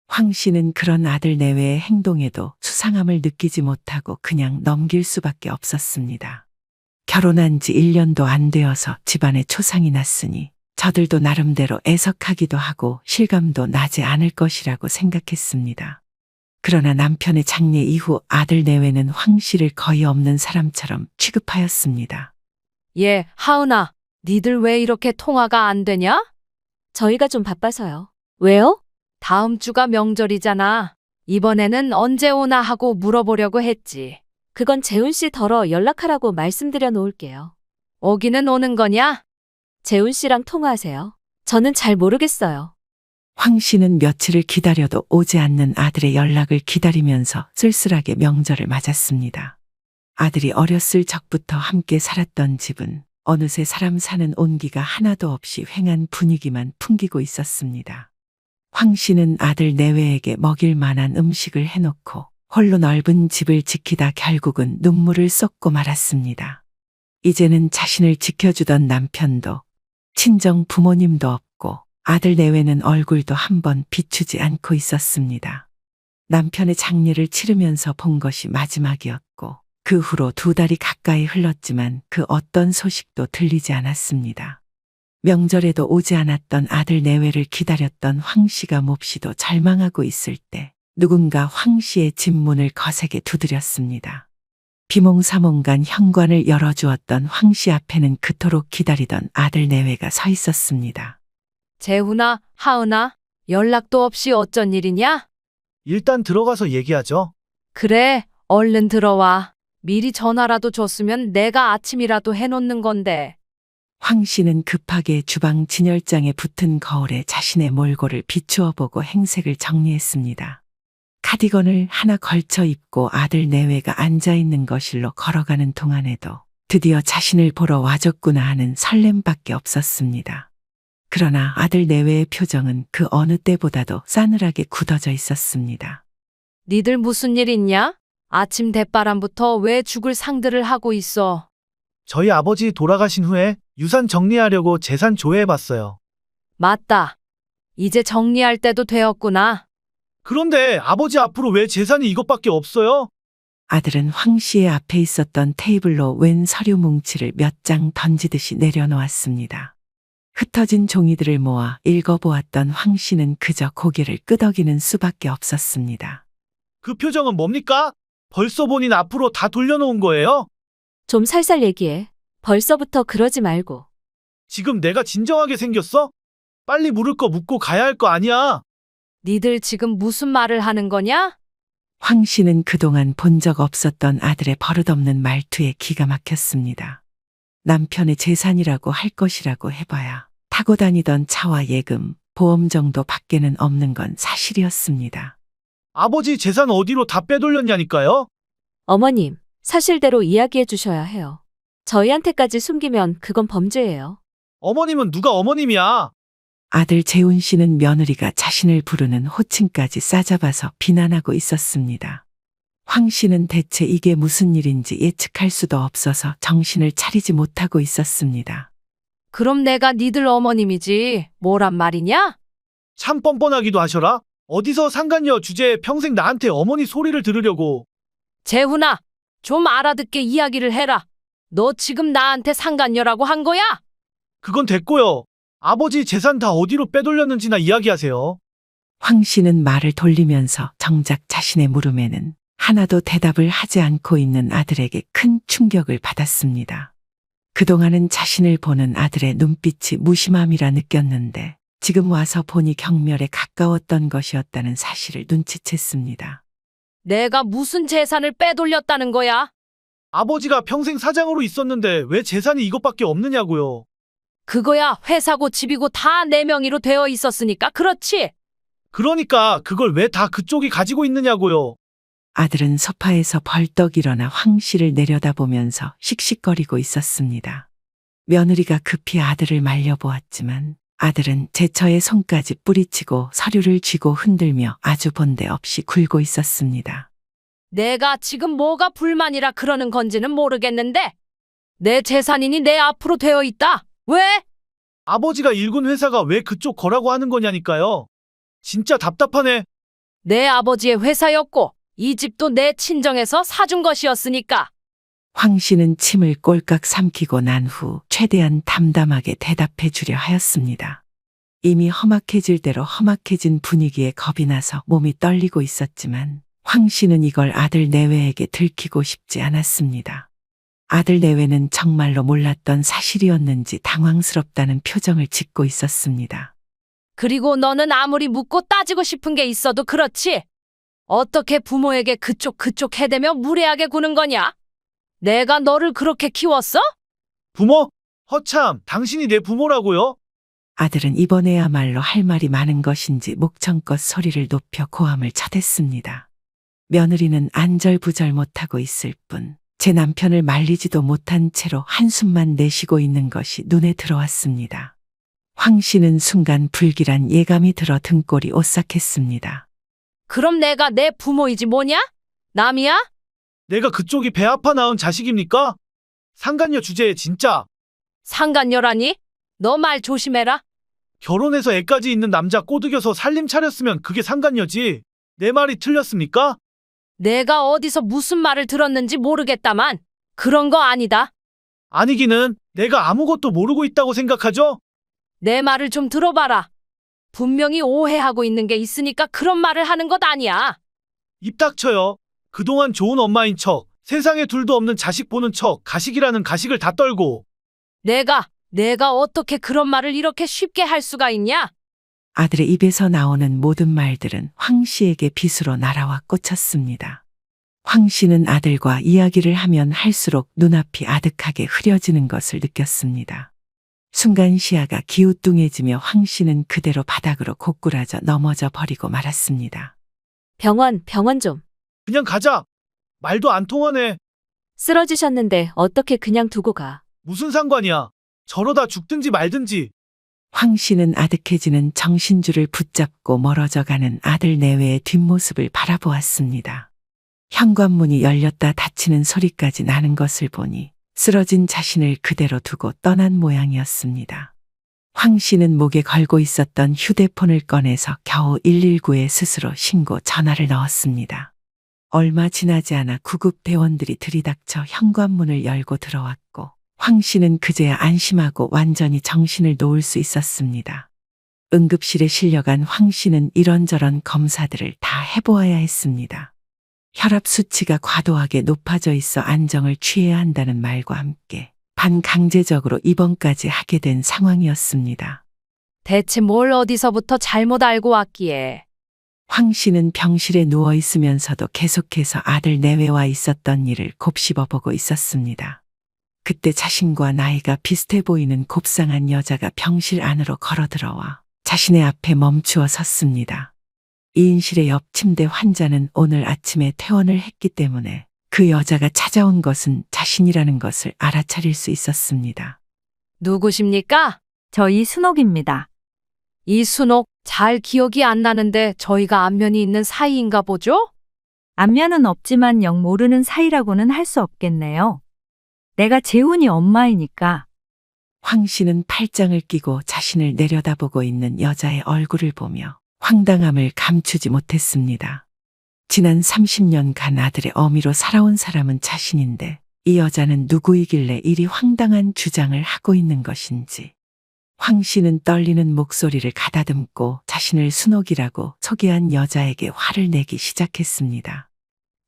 황 씨는 그런 아들 내외의 행동에도 수상함을 느끼지 못하고 그냥 넘길 수밖에 없었습니다. 결혼한 지 1년도 안 되어서 집안에 초상이 났으니 저들도 나름대로 애석하기도 하고 실감도 나지 않을 것이라고 생각했습니다. 그러나 남편의 장례 이후 아들 내외는 황 씨를 거의 없는 사람처럼 취급하였습니다. 예, 하은아, 니들 왜 이렇게 통화가 안 되냐? 저희가 좀 바빠서요. 왜요? 다음 주가 명절이잖아. 이번에는 언제 오나 하고 물어보려고 했지. 그건 재훈 씨 덜어 연락하라고 말씀드려 놓을게요. 오기는 오는 거냐? 재훈 씨랑 통화하세요. 저는 잘 모르겠어요. 황 씨는 며칠을 기다려도 오지 않는 아들의 연락을 기다리면서 쓸쓸하게 명절을 맞았습니다. 아들이 어렸을 적부터 함께 살았던 집은 어느새 사람 사는 온기가 하나도 없이 휑한 분위기만 풍기고 있었습니다. 황 씨는 아들 내외에게 먹일 만한 음식을 해놓고 홀로 넓은 집을 지키다 결국은 눈물을 쏟고 말았습니다. 이제는 자신을 지켜주던 남편도 친정 부모님도 없고 아들 내외는 얼굴도 한번 비추지 않고 있었습니다. 남편의 장례를 치르면서 본 것이 마지막이었고 그 후로 2달이 가까이 흘렀지만 그 어떤 소식도 들리지 않았습니다. 명절에도 오지 않았던 아들 내외를 기다렸던 황 씨가 몹시도 절망하고 있을 때 누군가 황 씨의 집 문을 거세게 두드렸습니다. 비몽사몽간 현관을 열어주었던 황 씨 앞에는 그토록 기다리던 아들 내외가 서 있었습니다. 재훈아, 하은아, 연락도 없이 어쩐 일이냐? 일단 들어가서 얘기하죠. 그래, 얼른 들어와. 미리 전화라도 줬으면 내가 아침이라도 해놓는 건데. 황 씨는 급하게 주방 진열장에 붙은 거울에 자신의 몰골을 비추어 보고 행색을 정리했습니다. 카디건을 하나 걸쳐 입고 아들 내외가 앉아있는 거실로 걸어가는 동안에도 드디어 자신을 보러 와줬구나 하는 설렘밖에 없었습니다. 그러나 아들 내외의 표정은 그 어느 때보다도 싸늘하게 굳어져 있었습니다. 니들 무슨 일 있냐? 아침 대바람부터 왜 죽을 상들을 하고 있어? 저희 아버지 돌아가신 후에 유산 정리하려고 재산 조회해봤어요. 맞다. 이제 정리할 때도 되었구나. 그런데 아버지 앞으로 왜 재산이 이것밖에 없어요? 아들은 황 씨의 앞에 있었던 테이블로 웬 서류 뭉치를 몇 장 던지듯이 내려놓았습니다. 흩어진 종이들을 모아 읽어보았던 황 씨는 그저 고개를 끄덕이는 수밖에 없었습니다. 그 표정은 뭡니까? 벌써 본인 앞으로 다 돌려놓은 거예요? 좀 살살 얘기해. 벌써부터 그러지 말고. 지금 내가 진정하게 생겼어? 빨리 물을 거 묻고 가야 할 거 아니야. 니들 지금 무슨 말을 하는 거냐? 황 씨는 그동안 본 적 없었던 아들의 버릇없는 말투에 기가 막혔습니다. 남편의 재산이라고 할 것이라고 해봐야 타고 다니던 차와 예금, 보험 정도 밖에는 없는 건 사실이었습니다. 아버지 재산 어디로 다 빼돌렸냐니까요? 어머님, 사실대로 이야기해 주셔야 해요. 저희한테까지 숨기면 그건 범죄예요. 어머님은 누가 어머님이야? 아들 재훈 씨는 며느리가 자신을 부르는 호칭까지 싸잡아서 비난하고 있었습니다. 황 씨는 대체 이게 무슨 일인지 예측할 수도 없어서 정신을 차리지 못하고 있었습니다. 그럼 내가 니들 어머님이지. 뭐란 말이냐? 참 뻔뻔하기도 하셔라. 어디서 상간녀 주제에 평생 나한테 어머니 소리를 들으려고. 재훈아, 좀 알아듣게 이야기를 해라. 너 지금 나한테 상간녀라고 한 거야? 그건 됐고요. 아버지 재산 다 어디로 빼돌렸는지나 이야기하세요. 황 씨는 말을 돌리면서 정작 자신의 물음에는 하나도 대답을 하지 않고 있는 아들에게 큰 충격을 받았습니다. 그동안은 자신을 보는 아들의 눈빛이 무심함이라 느꼈는데 지금 와서 보니 경멸에 가까웠던 것이었다는 사실을 눈치챘습니다. 내가 무슨 재산을 빼돌렸다는 거야? 아버지가 평생 사장으로 있었는데 왜 재산이 이것밖에 없느냐고요. 그거야 회사고 집이고 다 내 명의로 되어 있었으니까 그렇지. 그러니까 그걸 왜 다 그쪽이 가지고 있느냐고요. 아들은 소파에서 벌떡 일어나 황 씨를 내려다보면서 씩씩거리고 있었습니다. 며느리가 급히 아들을 말려보았지만 아들은 제처의 손까지 뿌리치고 서류를 쥐고 흔들며 아주 본데 없이 굴고 있었습니다. 내가 지금 뭐가 불만이라 그러는 건지는 모르겠는데 내 재산이니 내 앞으로 되어 있다. 왜? 아버지가 일군 회사가 왜 그쪽 거라고 하는 거냐니까요. 진짜 답답하네. 내 아버지의 회사였고 이 집도 내 친정에서 사준 것이었으니까. 황 씨는 침을 꼴깍 삼키고 난 후 최대한 담담하게 대답해 주려 하였습니다. 이미 험악해질 대로 험악해진 분위기에 겁이 나서 몸이 떨리고 있었지만 황 씨는 이걸 아들 내외에게 들키고 싶지 않았습니다. 아들 내외는 정말로 몰랐던 사실이었는지 당황스럽다는 표정을 짓고 있었습니다. 그리고 너는 아무리 묻고 따지고 싶은 게 있어도 그렇지. 어떻게 부모에게 그쪽 해대며 무례하게 구는 거냐? 내가 너를 그렇게 키웠어? 부모? 허참, 당신이 내 부모라고요? 아들은 이번에야말로 할 말이 많은 것인지 목청껏 소리를 높여 고함을 쳐댔습니다. 며느리는 안절부절 못하고 있을 뿐 제 남편을 말리지도 못한 채로 한숨만 내쉬고 있는 것이 눈에 들어왔습니다. 황 씨는 순간 불길한 예감이 들어 등골이 오싹했습니다. 그럼 내가 내 부모이지 뭐냐? 남이야? 내가 그쪽이 배 아파 낳은 자식입니까? 상간녀 주제에 진짜 상간녀라니? 너 말 조심해라. 결혼해서 애까지 있는 남자 꼬드겨서 살림 차렸으면 그게 상간녀지. 내 말이 틀렸습니까? 내가 어디서 무슨 말을 들었는지 모르겠다만 그런 거 아니다. 아니기는 내가 아무것도 모르고 있다고 생각하죠? 내 말을 좀 들어봐라. 분명히 오해하고 있는 게 있으니까 그런 말을 하는 것 아니야. 입 닥쳐요. 그동안 좋은 엄마인 척, 세상에 둘도 없는 자식 보는 척, 가식이라는 가식을 다 떨고. 내가 어떻게 그런 말을 이렇게 쉽게 할 수가 있냐? 아들의 입에서 나오는 모든 말들은 황 씨에게 빗으로 날아와 꽂혔습니다. 황 씨는 아들과 이야기를 하면 할수록 눈앞이 아득하게 흐려지는 것을 느꼈습니다. 순간 시야가 기우뚱해지며 황 씨는 그대로 바닥으로 고꾸라져 넘어져 버리고 말았습니다. 병원 좀. 그냥 가자. 말도 안 통하네. 쓰러지셨는데 어떻게 그냥 두고 가. 무슨 상관이야. 저러다 죽든지 말든지. 황 씨는 아득해지는 정신줄을 붙잡고 멀어져 가는 아들 내외의 뒷모습을 바라보았습니다. 현관문이 열렸다 닫히는 소리까지 나는 것을 보니 쓰러진 자신을 그대로 두고 떠난 모양이었습니다. 황 씨는 목에 걸고 있었던 휴대폰을 꺼내서 겨우 119에 스스로 신고 전화를 넣었습니다. 얼마 지나지 않아 구급 대원들이 들이닥쳐 현관문을 열고 들어왔고 황 씨는 그제야 안심하고 완전히 정신을 놓을 수 있었습니다. 응급실에 실려간 황 씨는 이런저런 검사들을 다 해보아야 했습니다. 혈압 수치가 과도하게 높아져 있어 안정을 취해야 한다는 말과 함께 반강제적으로 입원까지 하게 된 상황이었습니다. 대체 뭘 어디서부터 잘못 알고 왔기에. 황 씨는 병실에 누워 있으면서도 계속해서 아들 내외와 있었던 일을 곱씹어 보고 있었습니다. 그때 자신과 나이가 비슷해 보이는 곱상한 여자가 병실 안으로 걸어 들어와 자신의 앞에 멈추어 섰습니다. 이인실의 옆 침대 환자는 오늘 아침에 퇴원을 했기 때문에 그 여자가 찾아온 것은 자신이라는 것을 알아차릴 수 있었습니다. 누구십니까? 저 이순옥입니다. 이순옥, 잘 기억이 안 나는데 저희가 안면이 있는 사이인가 보죠? 안면은 없지만 영 모르는 사이라고는 할 수 없겠네요. 내가 재훈이 엄마이니까. 황 씨는 팔짱을 끼고 자신을 내려다보고 있는 여자의 얼굴을 보며 황당함을 감추지 못했습니다. 지난 30년간 아들의 어미로 살아온 사람은 자신인데 이 여자는 누구이길래 이리 황당한 주장을 하고 있는 것인지. 황 씨는 떨리는 목소리를 가다듬고 자신을 순옥이라고 소개한 여자에게 화를 내기 시작했습니다.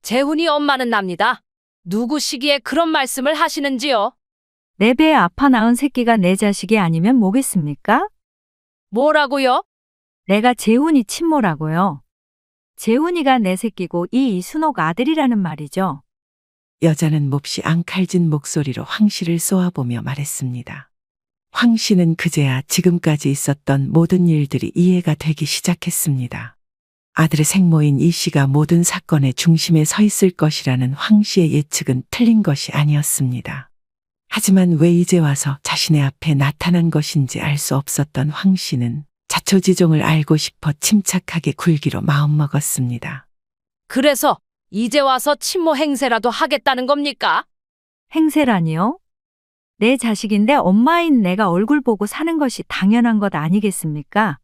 재훈이 엄마는 납니다. 누구시기에 그런 말씀을 하시는지요? 내 배에 아파 낳은 새끼가 내 자식이 아니면 뭐겠습니까? 뭐라고요? 내가 재훈이 친모라고요. 재훈이가 내 새끼고 이 이순옥 아들이라는 말이죠. 여자는 몹시 앙칼진 목소리로 황 씨를 쏘아보며 말했습니다. 황 씨는 그제야 지금까지 있었던 모든 일들이 이해가 되기 시작했습니다. 아들의 생모인 이 씨가 모든 사건의 중심에 서 있을 것이라는 황 씨의 예측은 틀린 것이 아니었습니다. 하지만 왜 이제 와서 자신의 앞에 나타난 것인지 알 수 없었던 황 씨는 자초지종을 알고 싶어 침착하게 굴기로 마음먹었습니다. 그래서 이제 와서 친모 행세라도 하겠다는 겁니까? 행세라니요? 내 자식인데 엄마인 내가 얼굴 보고 사는 것이 당연한 것 아니겠습니까?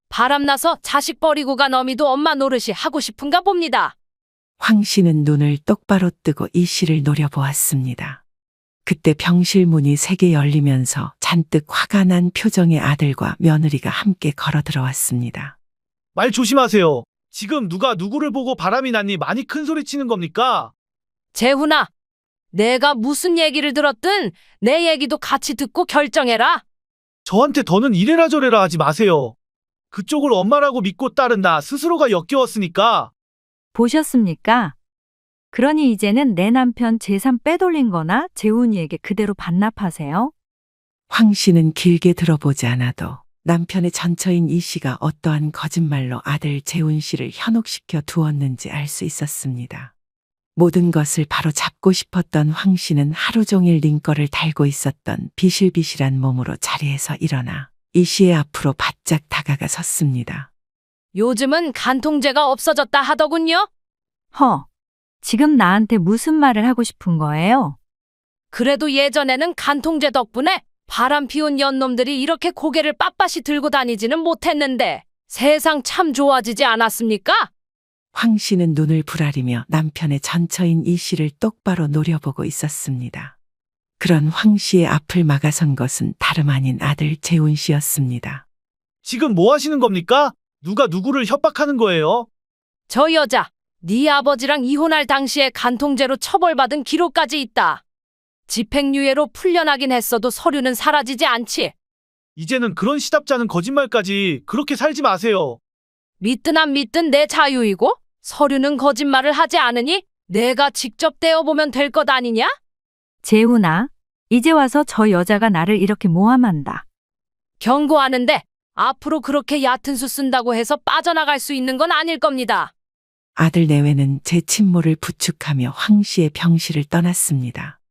바람나서 자식 버리고 간 어미도 엄마 노릇이 하고 싶은가 봅니다. 황 씨는 눈을 똑바로 뜨고 이 씨를 노려보았습니다. 그때 병실 문이 3개 열리면서 잔뜩 화가 난 표정의 아들과 며느리가 함께 걸어 들어왔습니다. 말 조심하세요. 지금 누가 누구를 보고 바람이 났니 많이 큰 소리 치는 겁니까? 재훈아, 내가 무슨 얘기를 들었든 내 얘기도 같이 듣고 결정해라. 저한테 더는 이래라 저래라 하지 마세요. 그쪽을 엄마라고 믿고 따른 나 스스로가 역겨웠으니까. 보셨습니까? 그러니 이제는 내 남편 재산 빼돌린 거나 재훈이에게 그대로 반납하세요. 황 씨는 길게 들어보지 않아도 남편의 전처인 이 씨가 어떠한 거짓말로 아들 재훈 씨를 현혹시켜 두었는지 알 수 있었습니다. 모든 것을 바로 잡고 싶었던 황 씨는 하루 종일 링거를 달고 있었던 비실비실한 몸으로 자리에서 일어나 이 씨의 앞으로 바짝 다가가 섰습니다. 요즘은 간통죄가 없어졌다 하더군요. 허, 지금 나한테 무슨 말을 하고 싶은 거예요? 그래도 예전에는 간통죄 덕분에 바람 피운 연놈들이 이렇게 고개를 빳빳이 들고 다니지는 못했는데 세상 참 좋아지지 않았습니까? 황 씨는 눈을 부라리며 남편의 전처인 이 씨를 똑바로 노려보고 있었습니다. 그런 황 씨의 앞을 막아선 것은 다름 아닌 아들 재훈 씨였습니다. 지금 뭐 하시는 겁니까? 누가 누구를 협박하는 거예요? 저 여자, 네 아버지랑 이혼할 당시에 간통죄로 처벌받은 기록까지 있다. 집행유예로 풀려나긴 했어도 서류는 사라지지 않지. 이제는 그런 시답잖은 거짓말까지 그렇게 살지 마세요. 믿든 안 믿든 내 자유이고 서류는 거짓말을 하지 않으니 내가 직접 떼어보면 될 것 아니냐? 재훈아, 이제 와서 저 여자가 나를 이렇게 모함한다. 경고하는데 앞으로 그렇게 얕은 수 쓴다고 해서 빠져나갈 수 있는 건 아닐 겁니다. 아들 내외는 제 친모를 부축하며 황 씨의 병실을 떠났습니다.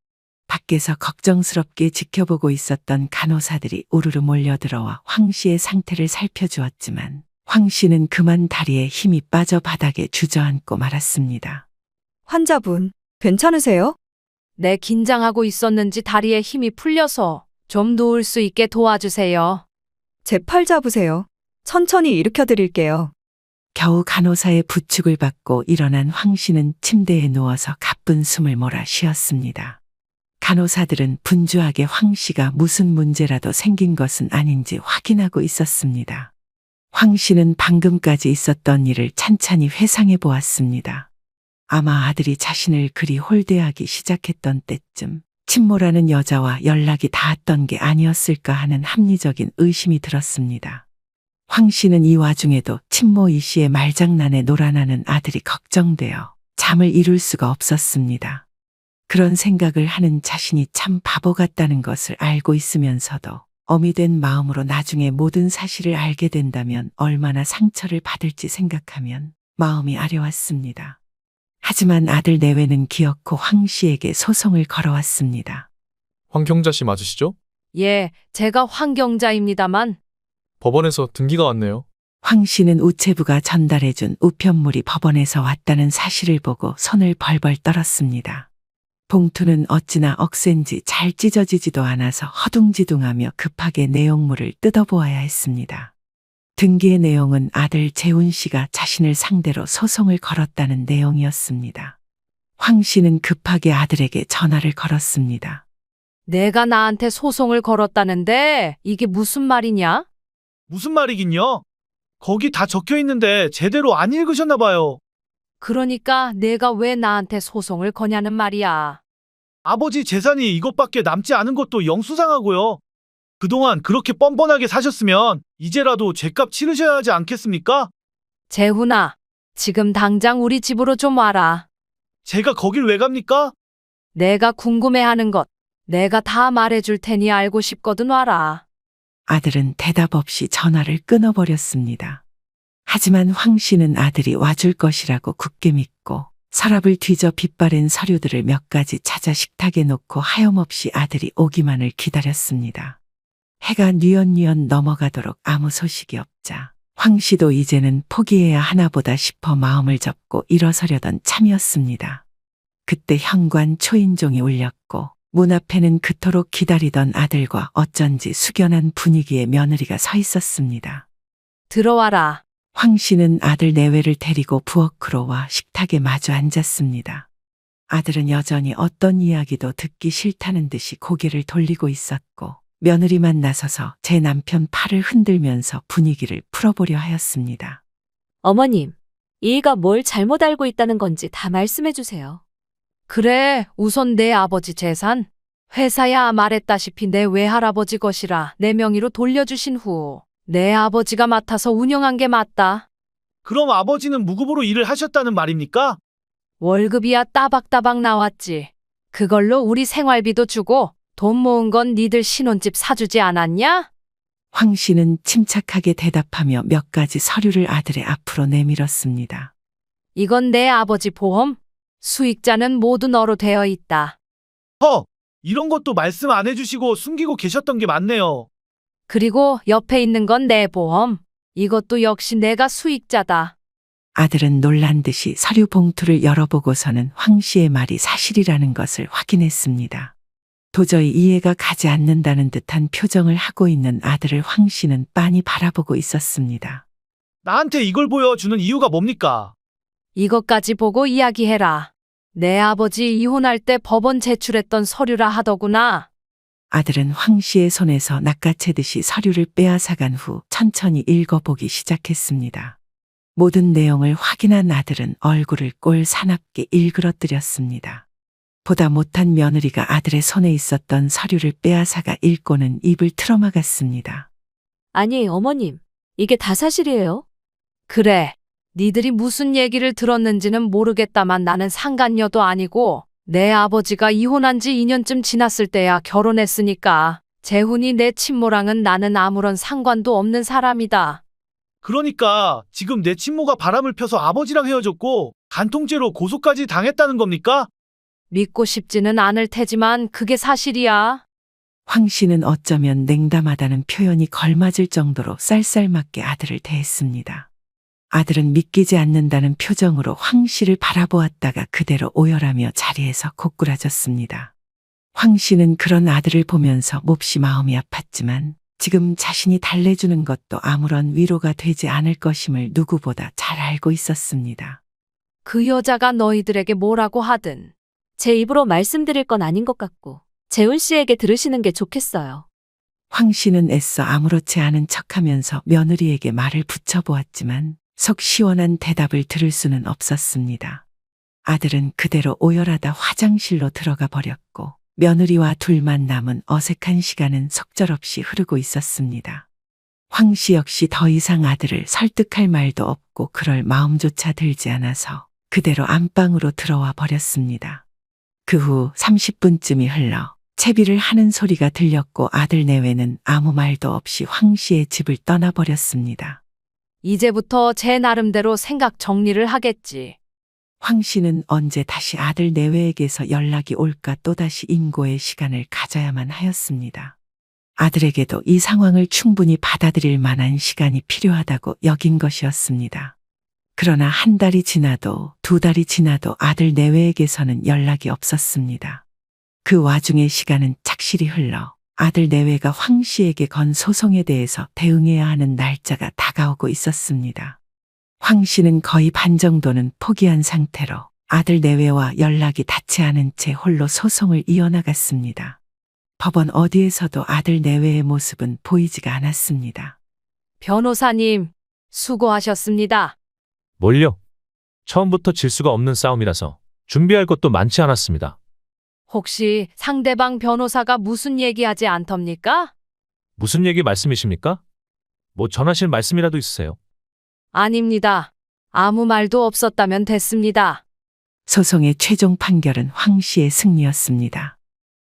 밖에서 걱정스럽게 지켜보고 있었던 간호사들이 우르르 몰려들어와 황 씨의 상태를 살펴주었지만 황 씨는 그만 다리에 힘이 빠져 바닥에 주저앉고 말았습니다. 환자분, 괜찮으세요? 내 긴장하고 있었는지 다리에 힘이 풀려서 좀 누울 수 있게 도와주세요. 제 팔 잡으세요. 천천히 일으켜 드릴게요. 겨우 간호사의 부축을 받고 일어난 황 씨는 침대에 누워서 가쁜 숨을 몰아 쉬었습니다. 간호사들은 분주하게 황 씨가 무슨 문제라도 생긴 것은 아닌지 확인하고 있었습니다. 황 씨는 방금까지 있었던 일을 찬찬히 회상해 보았습니다. 아마 아들이 자신을 그리 홀대하기 시작했던 때쯤 친모라는 여자와 연락이 닿았던 게 아니었을까 하는 합리적인 의심이 들었습니다. 황 씨는 이 와중에도 친모 이 씨의 말장난에 놀아나는 아들이 걱정되어 잠을 이룰 수가 없었습니다. 그런 생각을 하는 자신이 참 바보 같다는 것을 알고 있으면서도 어미 된 마음으로 나중에 모든 사실을 알게 된다면 얼마나 상처를 받을지 생각하면 마음이 아려왔습니다. 하지만 아들 내외는 기어코 황 씨에게 소송을 걸어왔습니다. 황경자 씨 맞으시죠? 예, 제가 황경자입니다만 법원에서 등기가 왔네요. 황 씨는 우체부가 전달해준 우편물이 법원에서 왔다는 사실을 보고 손을 벌벌 떨었습니다. 봉투는 어찌나 억센지 잘 찢어지지도 않아서 허둥지둥하며 급하게 내용물을 뜯어보아야 했습니다. 등기의 내용은 아들 재훈 씨가 자신을 상대로 소송을 걸었다는 내용이었습니다. 황 씨는 급하게 아들에게 전화를 걸었습니다. 내가 나한테 소송을 걸었다는데 이게 무슨 말이냐? 무슨 말이긴요? 거기 다 적혀 있는데 제대로 안 읽으셨나 봐요. 그러니까 내가 왜 나한테 소송을 거냐는 말이야. 아버지 재산이 이것밖에 남지 않은 것도 영수상하고요. 그동안 그렇게 뻔뻔하게 사셨으면 이제라도 죗값 치르셔야 하지 않겠습니까? 재훈아, 지금 당장 우리 집으로 좀 와라. 제가 거길 왜 갑니까? 내가 궁금해하는 것, 내가 다 말해줄 테니 알고 싶거든 와라. 아들은 대답 없이 전화를 끊어버렸습니다. 하지만 황 씨는 아들이 와줄 것이라고 굳게 믿고 서랍을 뒤져 빛바랜 서류들을 몇 가지 찾아 식탁에 놓고 하염없이 아들이 오기만을 기다렸습니다. 해가 뉘엿뉘엿 넘어가도록 아무 소식이 없자 황 씨도 이제는 포기해야 하나보다 싶어 마음을 접고 일어서려던 참이었습니다. 그때 현관 초인종이 울렸고 문 앞에는 그토록 기다리던 아들과 어쩐지 숙연한 분위기의 며느리가 서 있었습니다. 들어와라. 황 씨는 아들 내외를 데리고 부엌으로 와 식탁에 마주 앉았습니다. 아들은 여전히 어떤 이야기도 듣기 싫다는 듯이 고개를 돌리고 있었고 며느리만 나서서 제 남편 팔을 흔들면서 분위기를 풀어보려 하였습니다. 어머님, 이가 뭘 잘못 알고 있다는 건지 다 말씀해 주세요. 그래, 우선 내 아버지 재산. 회사야 말했다시피 내 외할아버지 것이라 내 명의로 돌려주신 후 내 아버지가 맡아서 운영한 게 맞다. 그럼 아버지는 무급으로 일을 하셨다는 말입니까? 월급이야 따박따박 나왔지. 그걸로 우리 생활비도 주고 돈 모은 건 니들 신혼집 사주지 않았냐? 황 씨는 침착하게 대답하며 몇 가지 서류를 아들의 앞으로 내밀었습니다. 이건 내 아버지 보험. 수익자는 모두 너로 되어 있다. 이런 것도 말씀 안 해주시고 숨기고 계셨던 게 맞네요. 그리고 옆에 있는 건 내 보험. 이것도 역시 내가 수익자다. 아들은 놀란 듯이 서류 봉투를 열어보고서는 황 씨의 말이 사실이라는 것을 확인했습니다. 도저히 이해가 가지 않는다는 듯한 표정을 하고 있는 아들을 황 씨는 빤히 바라보고 있었습니다. 나한테 이걸 보여주는 이유가 뭡니까? 이것까지 보고 이야기해라. 내 아버지 이혼할 때 법원 제출했던 서류라 하더구나. 아들은 황 씨의 손에서 낚아채듯이 서류를 빼앗아간 후 천천히 읽어보기 시작했습니다. 모든 내용을 확인한 아들은 얼굴을 꼴 사납게 일그러뜨렸습니다. 보다 못한 며느리가 아들의 손에 있었던 서류를 빼앗아가 읽고는 입을 틀어막았습니다. 아니, 어머님. 이게 다 사실이에요? 그래. 니들이 무슨 얘기를 들었는지는 모르겠다만 나는 상간녀도 아니고 내 아버지가 이혼한 지 2년쯤 지났을 때야 결혼했으니까 재훈이 내 친모랑은 나는 아무런 상관도 없는 사람이다. 그러니까 지금 내 친모가 바람을 펴서 아버지랑 헤어졌고 간통죄로 고소까지 당했다는 겁니까? 믿고 싶지는 않을 테지만 그게 사실이야. 황 씨는 어쩌면 냉담하다는 표현이 걸맞을 정도로 쌀쌀맞게 아들을 대했습니다. 아들은 믿기지 않는다는 표정으로 황 씨를 바라보았다가 그대로 오열하며 자리에서 고꾸라졌습니다. 황 씨는 그런 아들을 보면서 몹시 마음이 아팠지만 지금 자신이 달래주는 것도 아무런 위로가 되지 않을 것임을 누구보다 잘 알고 있었습니다. 그 여자가 너희들에게 뭐라고 하든 제 입으로 말씀드릴 건 아닌 것 같고 재훈 씨에게 들으시는 게 좋겠어요. 황 씨는 애써 아무렇지 않은 척하면서 며느리에게 말을 붙여보았지만 속 시원한 대답을 들을 수는 없었습니다. 아들은 그대로 오열하다 화장실로 들어가 버렸고 며느리와 둘만 남은 어색한 시간은 속절없이 흐르고 있었습니다. 황 씨 역시 더 이상 아들을 설득할 말도 없고 그럴 마음조차 들지 않아서 그대로 안방으로 들어와 버렸습니다. 그 후 30분쯤이 흘러 채비를 하는 소리가 들렸고 아들 내외는 아무 말도 없이 황 씨의 집을 떠나버렸습니다. 이제부터 제 나름대로 생각 정리를 하겠지. 황 씨는 언제 다시 아들 내외에게서 연락이 올까 또다시 인고의 시간을 가져야만 하였습니다. 아들에게도 이 상황을 충분히 받아들일 만한 시간이 필요하다고 여긴 것이었습니다. 그러나 한 달이 지나도 두 달이 지나도 아들 내외에게서는 연락이 없었습니다. 그 와중에 시간은 착실히 흘러 아들 내외가 황 씨에게 건 소송에 대해서 대응해야 하는 날짜가 다가오고 있었습니다. 황 씨는 거의 반 정도는 포기한 상태로 아들 내외와 연락이 닿지 않은 채 홀로 소송을 이어나갔습니다. 법원 어디에서도 아들 내외의 모습은 보이지가 않았습니다. 변호사님, 수고하셨습니다. 뭘요? 처음부터 질 수가 없는 싸움이라서 준비할 것도 많지 않았습니다. 혹시 상대방 변호사가 무슨 얘기하지 않답니까? 무슨 얘기 말씀이십니까? 뭐 전하실 말씀이라도 있으세요? 아닙니다. 아무 말도 없었다면 됐습니다. 소송의 최종 판결은 황 씨의 승리였습니다.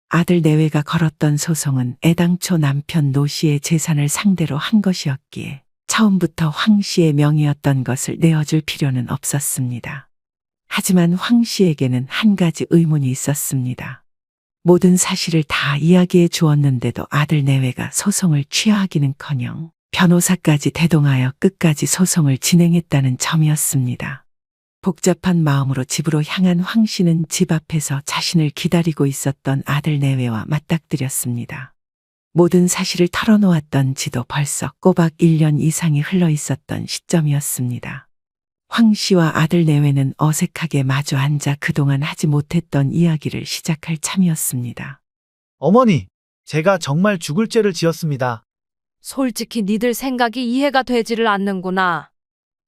아들 내외가 걸었던 소송은 애당초 남편 노 씨의 재산을 상대로 한 것이었기에 처음부터 황 씨의 명의였던 것을 내어줄 필요는 없었습니다. 하지만 황 씨에게는 한 가지 의문이 있었습니다. 모든 사실을 다 이야기해 주었는데도 아들 내외가 소송을 취하하기는커녕 변호사까지 대동하여 끝까지 소송을 진행했다는 점이었습니다. 복잡한 마음으로 집으로 향한 황 씨는 집 앞에서 자신을 기다리고 있었던 아들 내외와 맞닥뜨렸습니다. 모든 사실을 털어놓았던 지도 벌써 꼬박 1년 이상이 흘러 있었던 시점이었습니다. 황 씨와 아들 내외는 어색하게 마주 앉아 그동안 하지 못했던 이야기를 시작할 참이었습니다. 어머니, 제가 정말 죽을 죄를 지었습니다. 솔직히 니들 생각이 이해가 되지를 않는구나.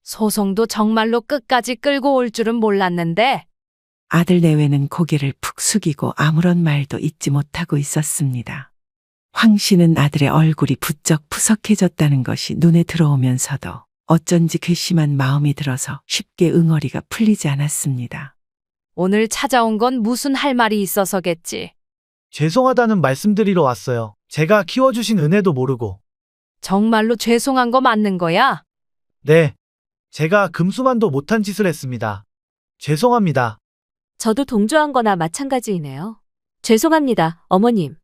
소송도 정말로 끝까지 끌고 올 줄은 몰랐는데. 아들 내외는 고개를 푹 숙이고 아무런 말도 잇지 못하고 있었습니다. 황 씨는 아들의 얼굴이 부쩍 푸석해졌다는 것이 눈에 들어오면서도 어쩐지 괘씸한 마음이 들어서 쉽게 응어리가 풀리지 않았습니다. 오늘 찾아온 건 무슨 할 말이 있어서겠지. 죄송하다는 말씀드리러 왔어요. 제가 키워주신 은혜도 모르고. 정말로 죄송한 거 맞는 거야? 네. 제가 금수만도 못한 짓을 했습니다. 죄송합니다. 저도 동조한 거나 마찬가지이네요. 죄송합니다, 어머님.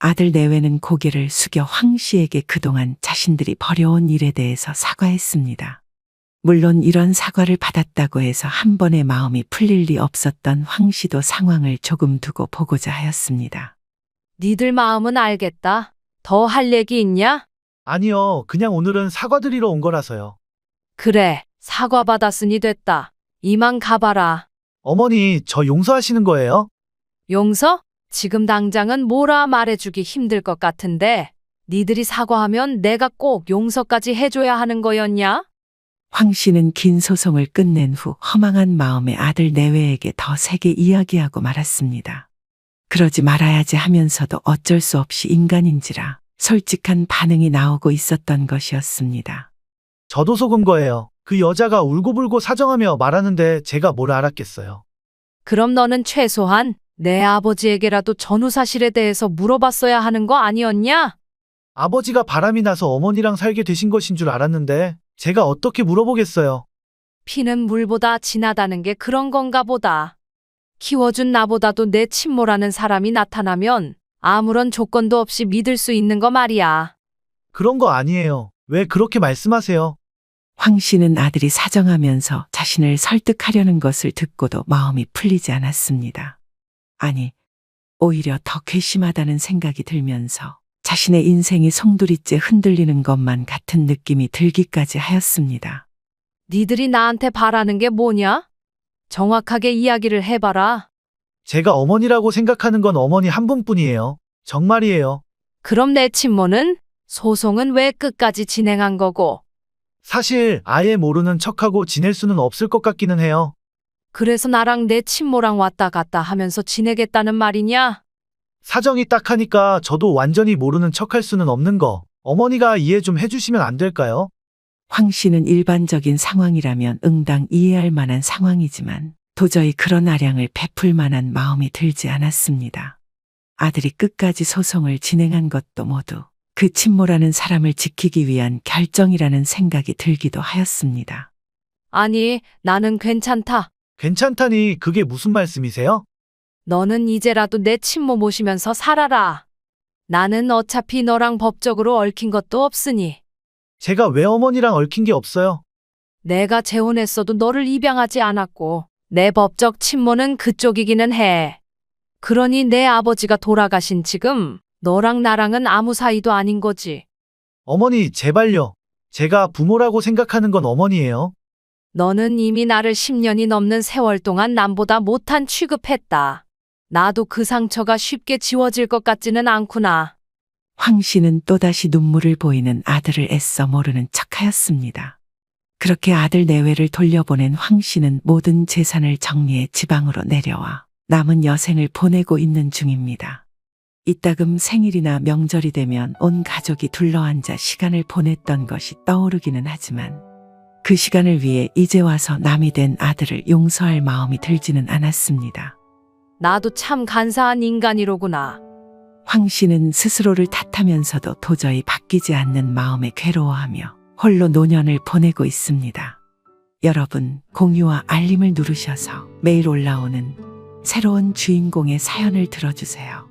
아들 내외는 고개를 숙여 황 씨에게 그동안 자신들이 벌여온 일에 대해서 사과했습니다. 물론 이런 사과를 받았다고 해서 한 번에 마음이 풀릴 리 없었던 황 씨도 상황을 조금 두고 보고자 하였습니다. 니들 마음은 알겠다. 더 할 얘기 있냐? 아니요, 그냥 오늘은 사과드리러 온 거라서요. 그래, 사과 받았으니 됐다. 이만 가봐라. 어머니, 저 용서하시는 거예요? 용서? 지금 당장은 뭐라 말해주기 힘들 것 같은데 니들이 사과하면 내가 꼭 용서까지 해줘야 하는 거였냐? 황 씨는 긴 소송을 끝낸 후 허망한 마음에 아들 내외에게 더 세게 이야기하고 말았습니다. 그러지 말아야지 하면서도 어쩔 수 없이 인간인지라 솔직한 반응이 나오고 있었던 것이었습니다. 저도 속은 거예요. 그 여자가 울고불고 사정하며 말하는데 제가 뭘 알았겠어요. 그럼 너는 최소한 내 아버지에게라도 전후 사실에 대해서 물어봤어야 하는 거 아니었냐? 아버지가 바람이 나서 어머니랑 살게 되신 것인 줄 알았는데 제가 어떻게 물어보겠어요. 피는 물보다 진하다는 게 그런 건가 보다. 키워준 나보다도 내 친모라는 사람이 나타나면 아무런 조건도 없이 믿을 수 있는 거 말이야. 그런 거 아니에요. 왜 그렇게 말씀하세요? 황 씨는 아들이 사정하면서 자신을 설득하려는 것을 듣고도 마음이 풀리지 않았습니다. 아니, 오히려 더 괘씸하다는 생각이 들면서 자신의 인생이 송두리째 흔들리는 것만 같은 느낌이 들기까지 하였습니다. 니들이 나한테 바라는 게 뭐냐? 정확하게 이야기를 해봐라. 제가 어머니라고 생각하는 건 어머니 한 분뿐이에요. 정말이에요. 그럼 내 친모는? 소송은 왜 끝까지 진행한 거고? 사실 아예 모르는 척하고 지낼 수는 없을 것 같기는 해요. 그래서 나랑 내 친모랑 왔다 갔다 하면서 지내겠다는 말이냐? 사정이 딱 하니까 저도 완전히 모르는 척할 수는 없는 거. 어머니가 이해 좀 해주시면 안 될까요? 황 씨는 일반적인 상황이라면 응당 이해할 만한 상황이지만 도저히 그런 아량을 베풀 만한 마음이 들지 않았습니다. 아들이 끝까지 소송을 진행한 것도 모두 그 친모라는 사람을 지키기 위한 결정이라는 생각이 들기도 하였습니다. 아니, 나는 괜찮다. 괜찮다니 그게 무슨 말씀이세요? 너는 이제라도 내 친모 모시면서 살아라. 나는 어차피 너랑 법적으로 얽힌 것도 없으니. 제가 왜 어머니랑 얽힌 게 없어요? 내가 재혼했어도 너를 입양하지 않았고 내 법적 친모는 그쪽이기는 해. 그러니 내 아버지가 돌아가신 지금 너랑 나랑은 아무 사이도 아닌 거지. 어머니, 제발요. 제가 부모라고 생각하는 건 어머니예요. 너는 이미 나를 10년이 넘는 세월 동안 남보다 못한 취급했다. 나도 그 상처가 쉽게 지워질 것 같지는 않구나. 황 씨는 또다시 눈물을 보이는 아들을 애써 모르는 척하였습니다. 그렇게 아들 내외를 돌려보낸 황 씨는 모든 재산을 정리해 지방으로 내려와 남은 여생을 보내고 있는 중입니다. 이따금 생일이나 명절이 되면 온 가족이 둘러앉아 시간을 보냈던 것이 떠오르기는 하지만 그 시간을 위해 이제 와서 남이 된 아들을 용서할 마음이 들지는 않았습니다. 나도 참 간사한 인간이로구나. 황 씨는 스스로를 탓하면서도 도저히 바뀌지 않는 마음에 괴로워하며 홀로 노년을 보내고 있습니다. 여러분, 공유와 알림을 누르셔서 매일 올라오는 새로운 주인공의 사연을 들어주세요.